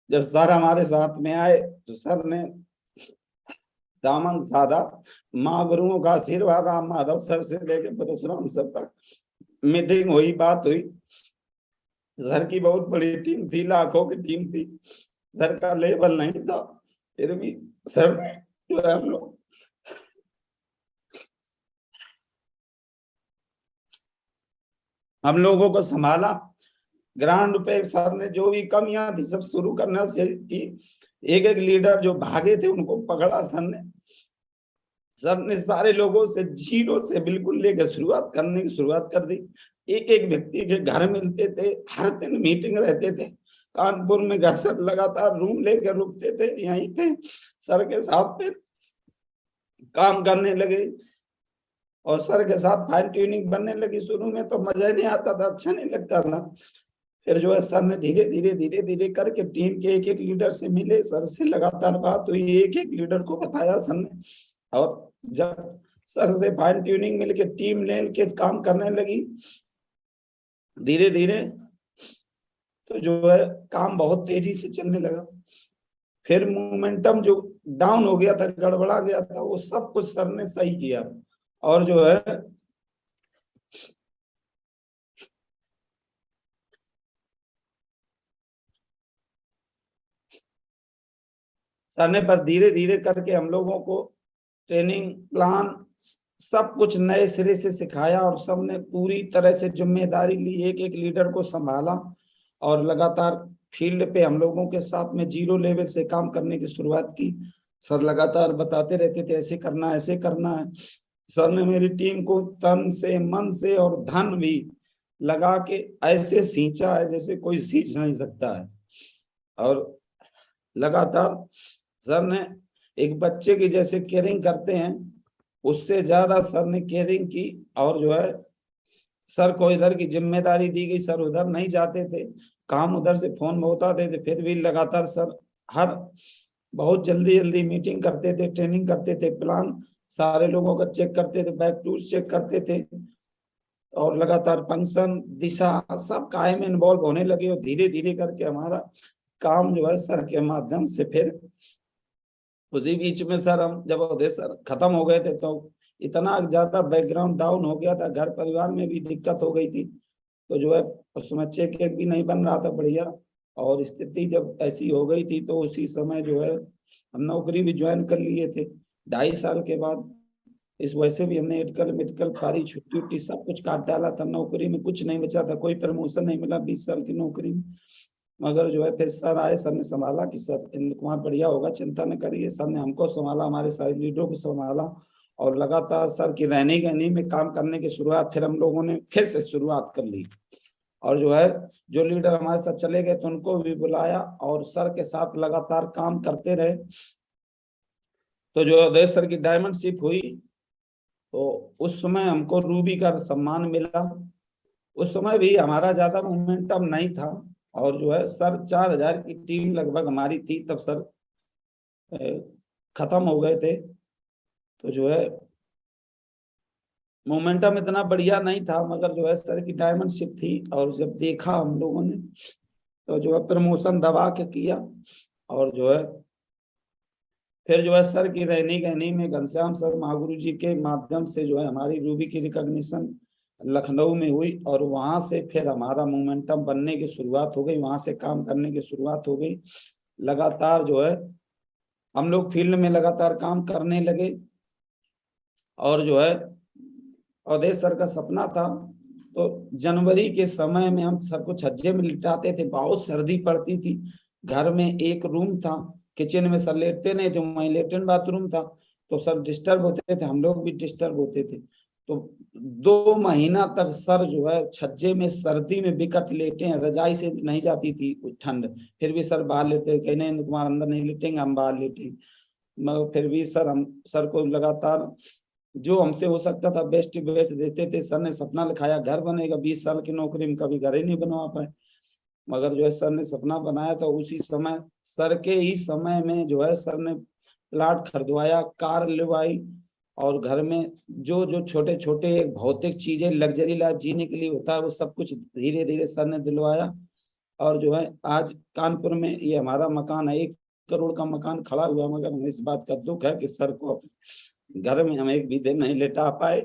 जब सर हमारे साथ में आए तो सर ने दामन साधा, माँ गुरुओं का आशीर्वाद राम माधव सर से लेके परशुराम सर तक मीटिंग हुई, बात हुई। सर की बहुत बड़ी टीम थी, लाखों की टीम थी, सर का लेवल नहीं था, फिर भी सर जो है हम लोगों को संभाला। ग्राउंड पे सर ने जो भी कमियां थी सब शुरू करना से की, एक एक लीडर जो भागे थे उनको पकड़ा सर ने। सर ने सारे लोगों से जीरो से बिल्कुल लेकर शुरुआत करने की शुरुआत कर दी। एक एक व्यक्ति के घर मिलते थे, हर दिन मीटिंग रहते थे। कानपुर में घर सर लगातार रूम लेकर रुकते थे, यहीं पे सर के साथ पे काम करने लगे और सर के साथ फाइन ट्यूनिंग बनने लगी। शुरू में तो मजा ही नहीं आता था, अच्छा नहीं लगता था। फिर जो है सर ने धीरे धीरे करके टीम के एक एक लीडर से मिले, सर से लगातार बात हुई, एक एक लीडर को बताया सर ने। और जब सर से फाइन ट्यूनिंग मिलके टीम लेके काम करने लगी धीरे धीरे, तो जो है काम बहुत तेजी से चलने लगा। फिर मोमेंटम जो डाउन हो गया था, गड़बड़ा गया था, वो सब कुछ सर ने सही किया। और जो है सर ने पर धीरे धीरे करके हम लोगों को ट्रेनिंग प्लान सब कुछ नए सिरे से सिखाया और सबने पूरी तरह से जिम्मेदारी ली, एक एक लीडर को संभाला और लगातार फील्ड पे हम लोगों के साथ में जीरो लेवल से काम करने की शुरुआत की। सर लगातार बताते रहते थे ऐसे करना है, ऐसे करना है। सर ने मेरी टीम को तन से मन से और धन भी लगा के ऐसे सींचा है जैसे कोई सींच नहीं सकता है। और लगातार सर ने एक बच्चे की जैसे केयरिंग करते हैं उससे ज्यादा सर ने केयरिंग की। और जो है सर को इधर की जिम्मेदारी दी गई, सर उधर नहीं जाते थे, काम उधर से फोन में होता थे, फिर भी लगातार सर हर बहुत जल्दी जल्दी मीटिंग करते थे, ट्रेनिंग करते थे, प्लान सारे लोगों का चेक करते थे, बैक टूर चेक करते थे और लगातार फंक्शन दिशा सब कायम में इन्वॉल्व होने लगे। और धीरे धीरे करके हमारा काम जो है सर के माध्यम से फिर उसी बीच में सर हम जब उदय सर खत्म हो गए थे तो इतना ज्यादा बैकग्राउंड डाउन हो गया था, घर परिवार में भी दिक्कत हो गई थी, तो जो है उसमें चेक एक भी नहीं बन रहा था बढ़िया। और स्थिति जब ऐसी हो गई थी तो उसी समय जो है हम नौकरी भी ज्वाइन कर लिए थे 2.5 साल के बाद। इस वजह से भी हमने एडकल मेडिकल सारी छुट्टी उट्टी सब कुछ काट डाला था, नौकरी में कुछ नहीं बचा था, कोई प्रमोशन नहीं मिला 20 साल की नौकरी में। मगर जो है फिर सर आए, सर ने संभाला कि सर इंद्र कुमार बढ़िया होगा, चिंता न करिए। सर ने हमको संभाला, हमारे सारे लीडरों को संभाला और लगातार सर की रहनी गहनी में काम करने की शुरुआत फिर हम लोगों ने फिर से शुरुआत कर ली। और जो है जो लीडर हमारे साथ चले गए तो उनको भी बुलाया और सर के साथ लगातार काम करते रहे। तो जो उदय सर की डायमंड शिप हुई तो उस समय हमको रूबी का सम्मान मिला। उस समय भी हमारा ज्यादा मोमेंटम नहीं था, और जो है सर 4000 की टीम लगभग हमारी थी तब सर खत्म हो गए थे। तो जो है मोमेंटम इतना बढ़िया नहीं था, मगर जो है सर की डायमंडशिप थी, और जब देखा हम लोगों ने तो जो है प्रमोशन दबा के किया। और जो है फिर जो है सर की रहनी कहनी में घनश्याम सर महागुरु जी के माध्यम से जो है हमारी रूबी की रिकॉग्निशन लखनऊ में हुई, और वहां से फिर हमारा मोमेंटम बनने की शुरुआत हो गई, वहां से काम करने की शुरुआत हो गई। लगातार जो है हम लोग फील्ड में लगातार काम करने लगे। और जो है अवधेश सर का सपना था, तो जनवरी के समय में हम सर को छज्जे में लिटाते थे, बहुत सर्दी पड़ती थी। घर में एक रूम था, किचन में सर लेटते नहीं थे, वहीं लेटरिन बाथरूम था, तो सर डिस्टर्ब होते थे, हम लोग भी डिस्टर्ब होते थे। तो 2 महीना तक सर जो है छज्जे में सर्दी में बिकट लेटे हैं, रजाई से नहीं जाती थी ठंड, फिर भी सर बाहर लेटे, कहीं नहीं कुमार अंदर नहीं लेटेंगे, हम बाहर लेटेंगे। मगर फिर भी सर को लगातार जो हमसे हो सकता था बेस्ट बेस्ट देते थे। सर ने सपना लिखाया घर बनेगा, 20 साल की नौकरी में कभी घर ही नहीं बनवा पाए, मगर जो है सर ने सपना बनाया, तो उसी समय सर के ही समय में जो है सर ने प्लाट खरीदवाया, कार लिवाई, और घर में जो जो छोटे छोटे भौतिक चीजें लग्जरी लाइफ जीने के लिए होता है वो सब कुछ धीरे धीरे सर ने दिलवाया। और जो है आज कानपुर में ये हमारा मकान है, 1 करोड़ का मकान खड़ा हुआ, मगर हमें इस बात का दुख है कि सर को घर में हम एक भी दिन नहीं लेटा पाए।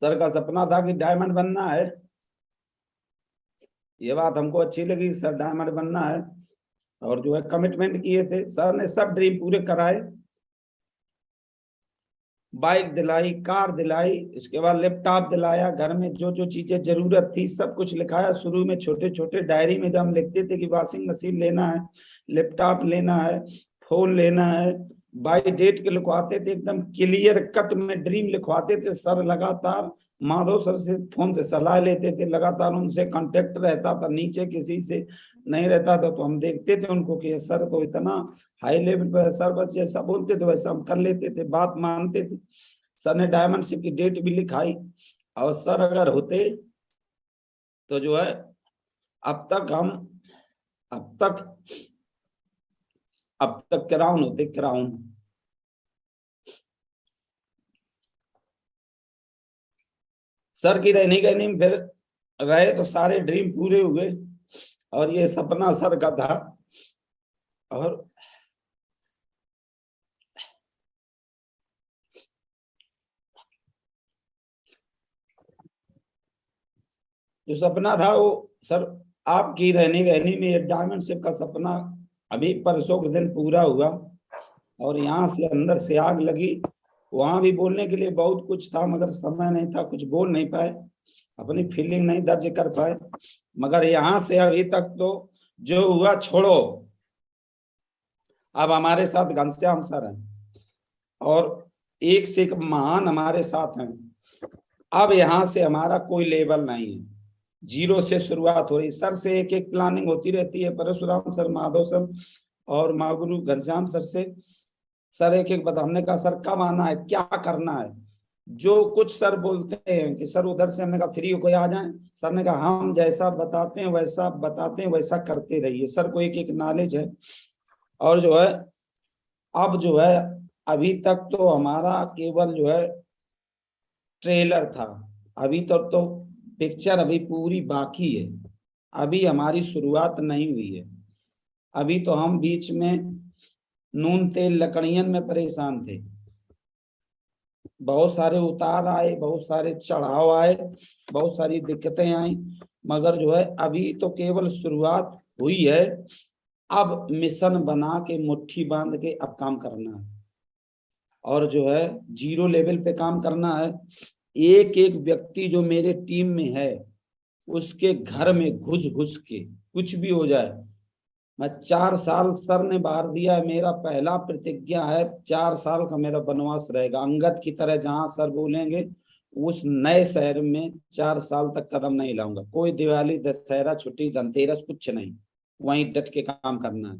सर का सपना था कि डायमंड बनना है, ये बात हमको अच्छी लगी, सर डायमंड बनना है, और जो है कमिटमेंट किए थे। सर ने सब ड्रीम पूरे कराए, बाइक दिलाई, कार दिलाई, इसके बाद लैपटॉप दिलाया, घर में जो जो चीजें जरूरत थी सब कुछ लिखाया। शुरू में छोटे छोटे डायरी में जब हम लिखते थे कि वॉशिंग मशीन लेना है, लैपटॉप लेना है, फोन लेना है, बाई डेट के लिखवाते थे, एकदम क्लियर कट में ड्रीम लिखवाते थे। सर लगातार माधव सर से फोन से सलाह लेते थे, लगातार उनसे कांटेक्ट रहता था, नीचे किसी से नहीं रहता था। तो हम देखते थे उनको कि सर तो इतना हाई लेवल पर, सर बस जैसा बोलते थे वैसा हम कर लेते थे, बात मानते थे। सर ने डायमंडशिप की डेट भी लिखाई, और सर अगर होते तो जो है अब तक हम अब तक क्राउन होते, क्राउन। सर की रहनी कहनी में फिर रहे तो सारे ड्रीम पूरे हुए, और ये सपना सर का था। और जो सपना था वो सर आपकी रहनी रहनी में ये डायमंडशिप का सपना अभी परसों के दिन पूरा हुआ, और यहाँ से अंदर से आग लगी। वहां भी बोलने के लिए बहुत कुछ था, मगर समय नहीं था, कुछ बोल नहीं पाए, अपनी फीलिंग नहीं दर्ज कर पाए। मगर यहाँ से अभी तक तो जो हुआ छोड़ो, अब हमारे साथ घनश्याम सर हैं, और एक से एक महान हमारे साथ हैं। अब यहाँ से हमारा कोई लेवल नहीं है, जीरो से शुरुआत हो रही। सर से एक एक प्लानिंग होती रहती है, परशुराम सर, माधव सर और महागुरु घनश्याम सर से। सर एक एक बता, हमने कहा सर कब आना है, क्या करना है, जो कुछ सर बोलते हैं कि सर उधर से, हमने कहा फ्री हो कोई आ जाए, सर ने कहा हम जैसा बताते हैं वैसा करते रहिए। सर को एक एक नॉलेज है। और जो है अब जो है अभी तक तो हमारा केवल जो है ट्रेलर था, अभी तक तो पिक्चर अभी पूरी बाकी है, अभी हमारी शुरुआत नहीं हुई है। अभी तो हम बीच में नून तेल लकड़ियन में परेशान थे, बहुत सारे उतार आए, बहुत सारे चढ़ाव आए, बहुत सारी दिक्कतें आई, मगर जो है अभी तो केवल शुरुआत हुई है। अब मिशन बना के मुट्ठी बांध के अब काम करना है, और जो है जीरो लेवल पे काम करना है। एक एक व्यक्ति जो मेरे टीम में है उसके घर में घुस घुस के कुछ भी हो जाए। मैं 4 साल सर ने बाहर दिया, मेरा पहला प्रतिज्ञा है 4 साल का मेरा वनवास रहेगा, अंगद की तरह। जहां सर बोलेंगे उस नए शहर में 4 साल तक कदम नहीं लाऊंगा। कोई दिवाली, दशहरा, छुट्टी, धनतेरस कुछ नहीं, वहीं डट के काम करना है।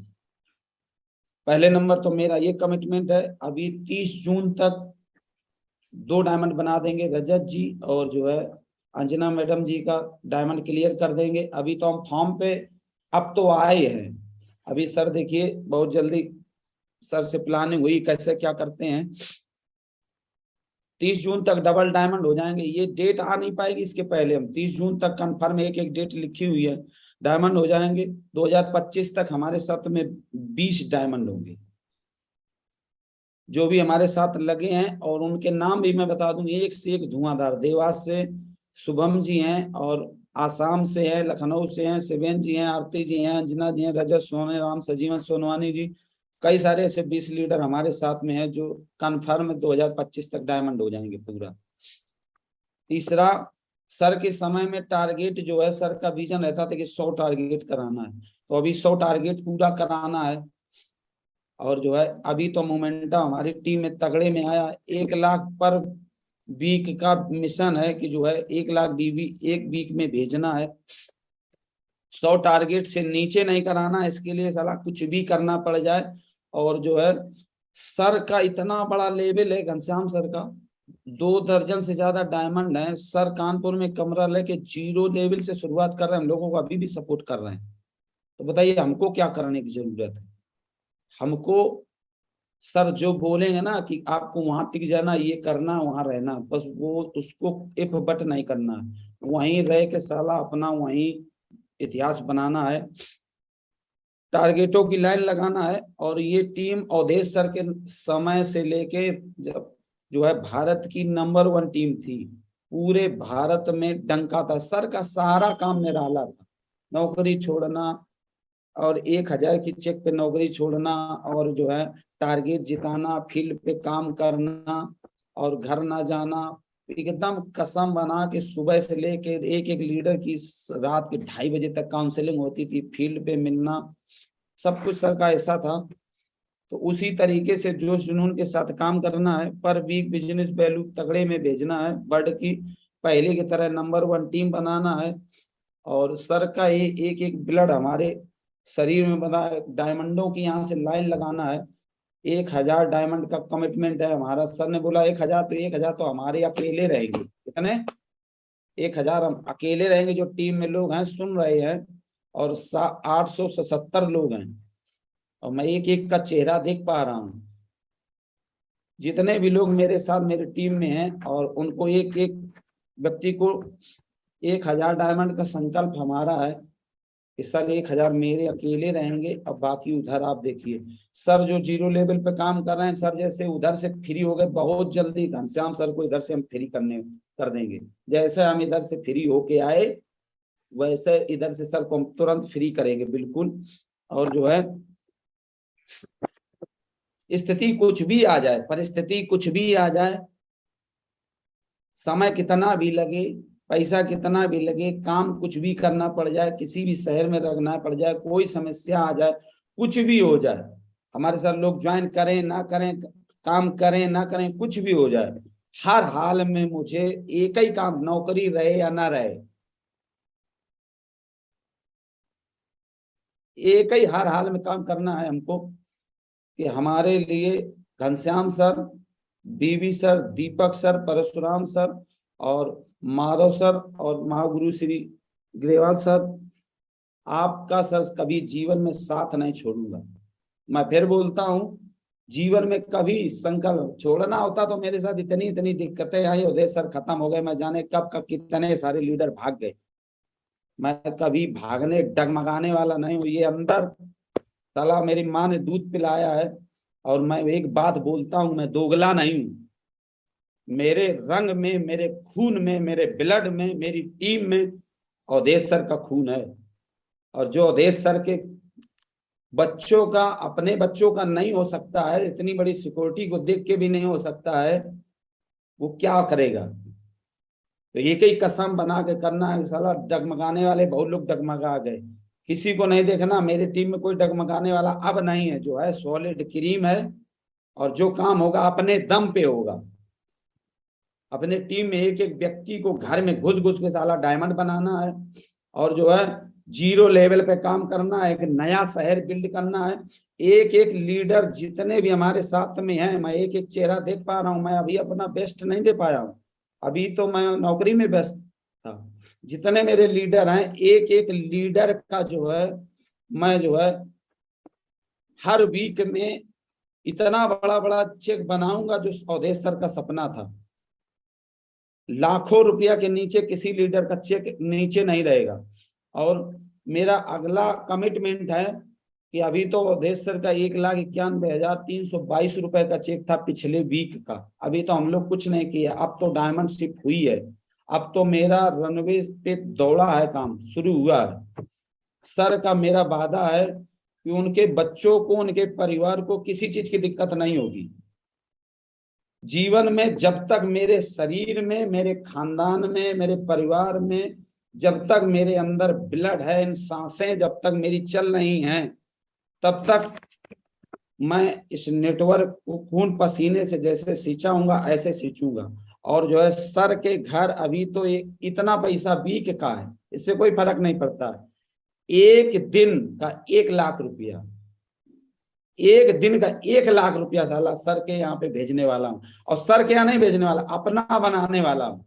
पहले नंबर तो मेरा ये कमिटमेंट है। अभी 30 जून तक 2 डायमंड बना देंगे, रजत जी और जो है अंजना मैडम जी का डायमंड क्लियर कर देंगे। अभी तो हम फॉर्म पे अब तो आए हैं। अभी सर देखिए बहुत जल्दी सर से प्लानिंग हुई कैसे क्या करते हैं। 30 जून तक डबल डायमंड हो जाएंगे। ये डेट आ नहीं पाएगी इसके पहले, हम 30 जून तक कंफर्म एक एक डेट लिखी हुई है, डायमंड हो जाएंगे। 2025 तक हमारे साथ में 20 डायमंड होंगे जो भी हमारे साथ लगे हैं। और उनके नाम भी मैं बता दूं, एक से एक धुआंधार। देवास से शुभम जी हैं, और आसाम से है, लखनऊ से हैं, शिवेन जी हैं, आरती जी हैं, अंजना जी हैं, रजत सोने राम, सजीवन सोनवानी जी। कई सारे ऐसे 20 लीडर हमारे साथ में है जो कन्फर्म 2025 तक डायमंड हो जाएंगे पूरा। तीसरा, सर के समय में टारगेट जो है, सर का विजन रहता था कि 100 टारगेट कराना है, तो अभी 100 टारगेट पूरा कराना है। और जो है अभी तो मोमेंटम हमारी टीम में तगड़े में आया। 1 लाख पर वीक का मिशन है कि जो है 1 लाख बीबी एक वीक में भेजना है। 100 टारगेट से नीचे नहीं कराना, इसके लिए साला कुछ भी करना पड़ जाए। और जो है सर का इतना बड़ा लेवल है, घनश्याम सर का 2 दर्जन से ज्यादा डायमंड है। सर कानपुर में कमरा लेके 0 लेवल से शुरुआत कर रहे हैं, हम लोगों को अभी भी सपोर्ट कर रहे हैं। तो बताइए हमको क्या करने की जरूरत है। हमको सर जो बोलेंगे ना कि आपको वहां टिक जाना, ये करना, वहां रहना, बस वो उसको इफ बट नहीं करना है, वहीं रह के साला अपना वहीं इतिहास बनाना है, टारगेटों की लाइन लगाना है। और ये टीम अवधेश सर के समय से लेके जब जो है भारत की नंबर 1 टीम थी, पूरे भारत में डंका था। सर का सारा काम निराला था, नौकरी छोड़ना और 1000 की चेक पे नौकरी छोड़ना, और जो है टारगेट जिताना, फील्ड पे काम करना और घर ना जाना। एकदम कसम बना के सुबह से लेके एक एक लीडर की रात के 2:30 बजे तक काउंसलिंग होती थी, फील्ड पे मिलना, सब कुछ सर का ऐसा था। तो उसी तरीके से जोश जुनून के साथ काम करना है। पर वीक बिजनेस वैल्यू तगड़े में भेजना है, वर्ल्ड की पहले की तरह नंबर 1 टीम बनाना है। और सर का एक एक ब्लड हमारे शरीर में बना है, डायमंडों की यहाँ से लाइन लगाना है। 1000 डायमंड का कमिटमेंट है हमारा। सर ने बोला 1000, तो 1000 तो हमारे अकेले रहेंगे। कितने? 1000 हम अकेले रहेंगे। जो टीम में लोग हैं सुन रहे हैं, और 877 लोग हैं, और मैं एक एक का चेहरा देख पा रहा हूँ। जितने भी लोग मेरे साथ मेरी टीम में हैं, और उनको एक एक व्यक्ति को 1000 डायमंड का संकल्प हमारा है कि सर 1000 मेरे अकेले रहेंगे, अब बाकी उधर आप देखिए। सर जो 0 लेवल पे काम कर रहे हैं, सर जैसे उधर से फ्री हो गए, बहुत जल्दी घनश्याम सर को इधर से हम फ्री कर देंगे। जैसे हम इधर से फ्री होके आए, वैसे इधर से सर को हम तुरंत फ्री करेंगे बिल्कुल। और जो है स्थिति कुछ भी आ जाए, परिस्थिति कुछ भी आ जाए, समय कितना भी लगे, पैसा कितना भी लगे, काम कुछ भी करना पड़ जाए, किसी भी शहर में रहना पड़ जाए, कोई समस्या आ जाए, कुछ भी हो जाए, हमारे साथ लोग ज्वाइन करें ना करें, काम करें ना करें, कुछ भी हो जाए, हर हाल में मुझे एक ही काम, नौकरी रहे या ना रहे, एक ही हर हाल में काम करना है हमको। कि हमारे लिए घनश्याम सर, बीवी सर, दीपक सर, परशुराम सर और माधव सर और महागुरु श्री ग्रेवाल सर, आपका सर कभी जीवन में साथ नहीं छोड़ूंगा। मैं फिर बोलता हूँ, जीवन में कभी संकल्प छोड़ना होता तो मेरे साथ इतनी इतनी दिक्कतें आई, उदय सर खत्म हो गए, मैं जाने कब कब कितने सारे लीडर भाग गए। मैं कभी भागने डगमगाने वाला नहीं हूँ। ये अंदर साला मेरी माँ ने दूध पिलाया है, और मैं एक बात बोलता हूं, मैं दोगला नहीं हूं। मेरे रंग में, मेरे खून में, मेरे ब्लड में, मेरी टीम में अवधेश सर का खून है। और जो अवधेश सर के बच्चों का, अपने बच्चों का नहीं हो सकता है, इतनी बड़ी सिक्योरिटी को देख के भी नहीं हो सकता है, वो क्या करेगा। तो एक ही कसम बना के करना है। साला डगमगाने वाले बहुत लोग डगमगा गए, किसी को नहीं देखना, मेरी टीम में कोई डगमगाने वाला अब नहीं है, जो है सॉलिड क्रीम है, और जो काम होगा अपने दम पे होगा। अपने टीम में एक एक व्यक्ति को घर में घुस घुस के साला डायमंड बनाना है, और जो है जीरो लेवल पे काम करना है, एक नया शहर बिल्ड करना है। एक एक लीडर जितने भी हमारे साथ में हैं, मैं एक एक चेहरा देख पा रहा हूं। मैं अभी अपना बेस्ट नहीं दे पाया हूं, अभी तो मैं नौकरी में व्यस्त था। जितने मेरे लीडर हैं, एक एक लीडर का जो है मैं जो है हर वीक में इतना बड़ा बड़ा चेक बनाऊंगा, जो अवधेश सर का सपना था। लाखों रुपया के नीचे किसी लीडर का चेक नीचे नहीं रहेगा। और मेरा अगला कमिटमेंट है कि अभी तो अवधेश सर का 1,91,322 रुपए का चेक था पिछले वीक का। अभी तो हम लोग कुछ नहीं किया, अब तो डायमंड शिप हुई है, अब तो मेरा रनवे पे दौड़ा है, काम शुरू हुआ है। सर का मेरा वादा है कि उनके बच्चों को, उनके परिवार को किसी चीज की दिक्कत नहीं होगी जीवन में। जब तक मेरे शरीर में, मेरे खानदान में, मेरे परिवार में, जब तक मेरे अंदर ब्लड है, इन सांसें जब तक मेरी चल रही हैं, तब तक मैं इस नेटवर्क को खून पसीने से जैसे सींचाऊंगा ऐसे सींचूंगा। और जो है सर के घर अभी तो इतना पैसा वीक का है, इससे कोई फर्क नहीं पड़ता है। एक दिन का 1,00,000 रुपया, एक दिन का 1,00,000 रुपया साला सर के यहाँ पे भेजने वाला हूँ। और सर के यहाँ नहीं भेजने वाला, अपना बनाने वाला हूँ,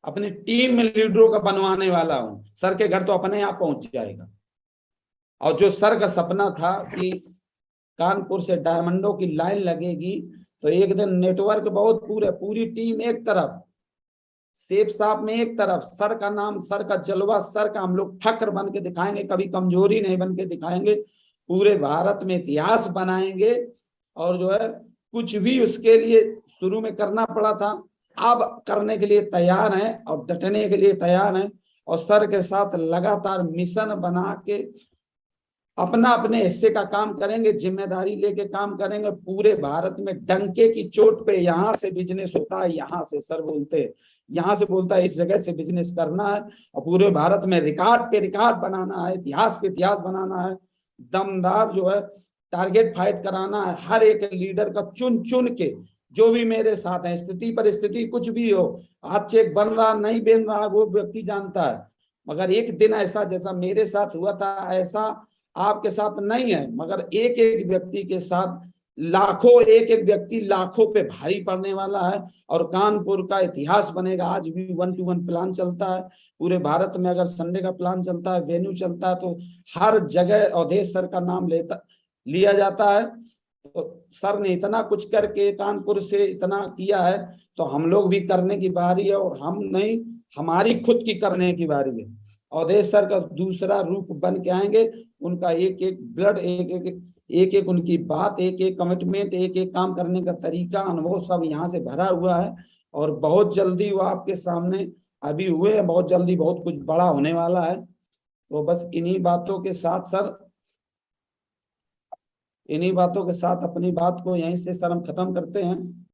अपनी टीम में लीडरों का बनवाने वाला हूँ। सर के घर तो अपने यहाँ पहुंच जाएगा। और जो सर का सपना था कि कानपुर से डायमंडों की लाइन लगेगी, तो एक दिन नेटवर्क बहुत पूरी टीम एक तरफ, सेफ साहब में एक तरफ, सर का नाम, सर का जलवा, सर का हम लोग फक्र बन के दिखाएंगे, कभी कमजोरी नहीं बन के दिखाएंगे, पूरे भारत में इतिहास बनाएंगे। और जो है कुछ भी उसके लिए शुरू में करना पड़ा था, अब करने के लिए तैयार हैं और डटने के लिए तैयार हैं। और सर के साथ लगातार मिशन बना के अपना अपने हिस्से का काम करेंगे, जिम्मेदारी लेके काम करेंगे। पूरे भारत में डंके की चोट पे यहाँ से बिजनेस होता है, यहाँ से सर बोलते हैं, यहाँ से बोलता है इस जगह से बिजनेस करना है, और पूरे भारत में रिकॉर्ड पे रिकॉर्ड बनाना है, इतिहास पे इतिहास बनाना है। दमदार जो है टारगेट फाइट कराना है, हर एक लीडर का चुन चुन के, जो भी मेरे साथ है, स्थिति पर स्थिति कुछ भी हो, आज चेक बन रहा नहीं बन रहा वो व्यक्ति जानता है, मगर एक दिन ऐसा जैसा मेरे साथ हुआ था ऐसा आपके साथ नहीं है। मगर एक एक व्यक्ति के साथ लाखों, एक एक व्यक्ति लाखों पे भारी पड़ने वाला है, और कानपुर का इतिहास बनेगा। आज भी 1-to-1 प्लान चलता है पूरे भारत में। अगर संडे का प्लान चलता है, वेन्यू चलता है, तो हर जगह अवधेश सर का नाम लिया जाता है। तो सर ने इतना कुछ करके कानपुर से इतना किया है, तो हम लोग भी करने की बारी है, और हम नहीं, हमारी खुद की करने की बारी है। अवधेश सर का दूसरा रूप बन के आएंगे, उनका एक एक ब्लड, एक एक उनकी बात, एक एक कमिटमेंट, एक एक काम करने का तरीका, अनुभव सब यहाँ से भरा हुआ है। और बहुत जल्दी वो आपके सामने अभी हुए हैं, बहुत जल्दी बहुत कुछ बड़ा होने वाला है। तो बस इन्हीं बातों के साथ सर, इन्हीं बातों के साथ अपनी बात को यहीं से सर हम खत्म करते हैं।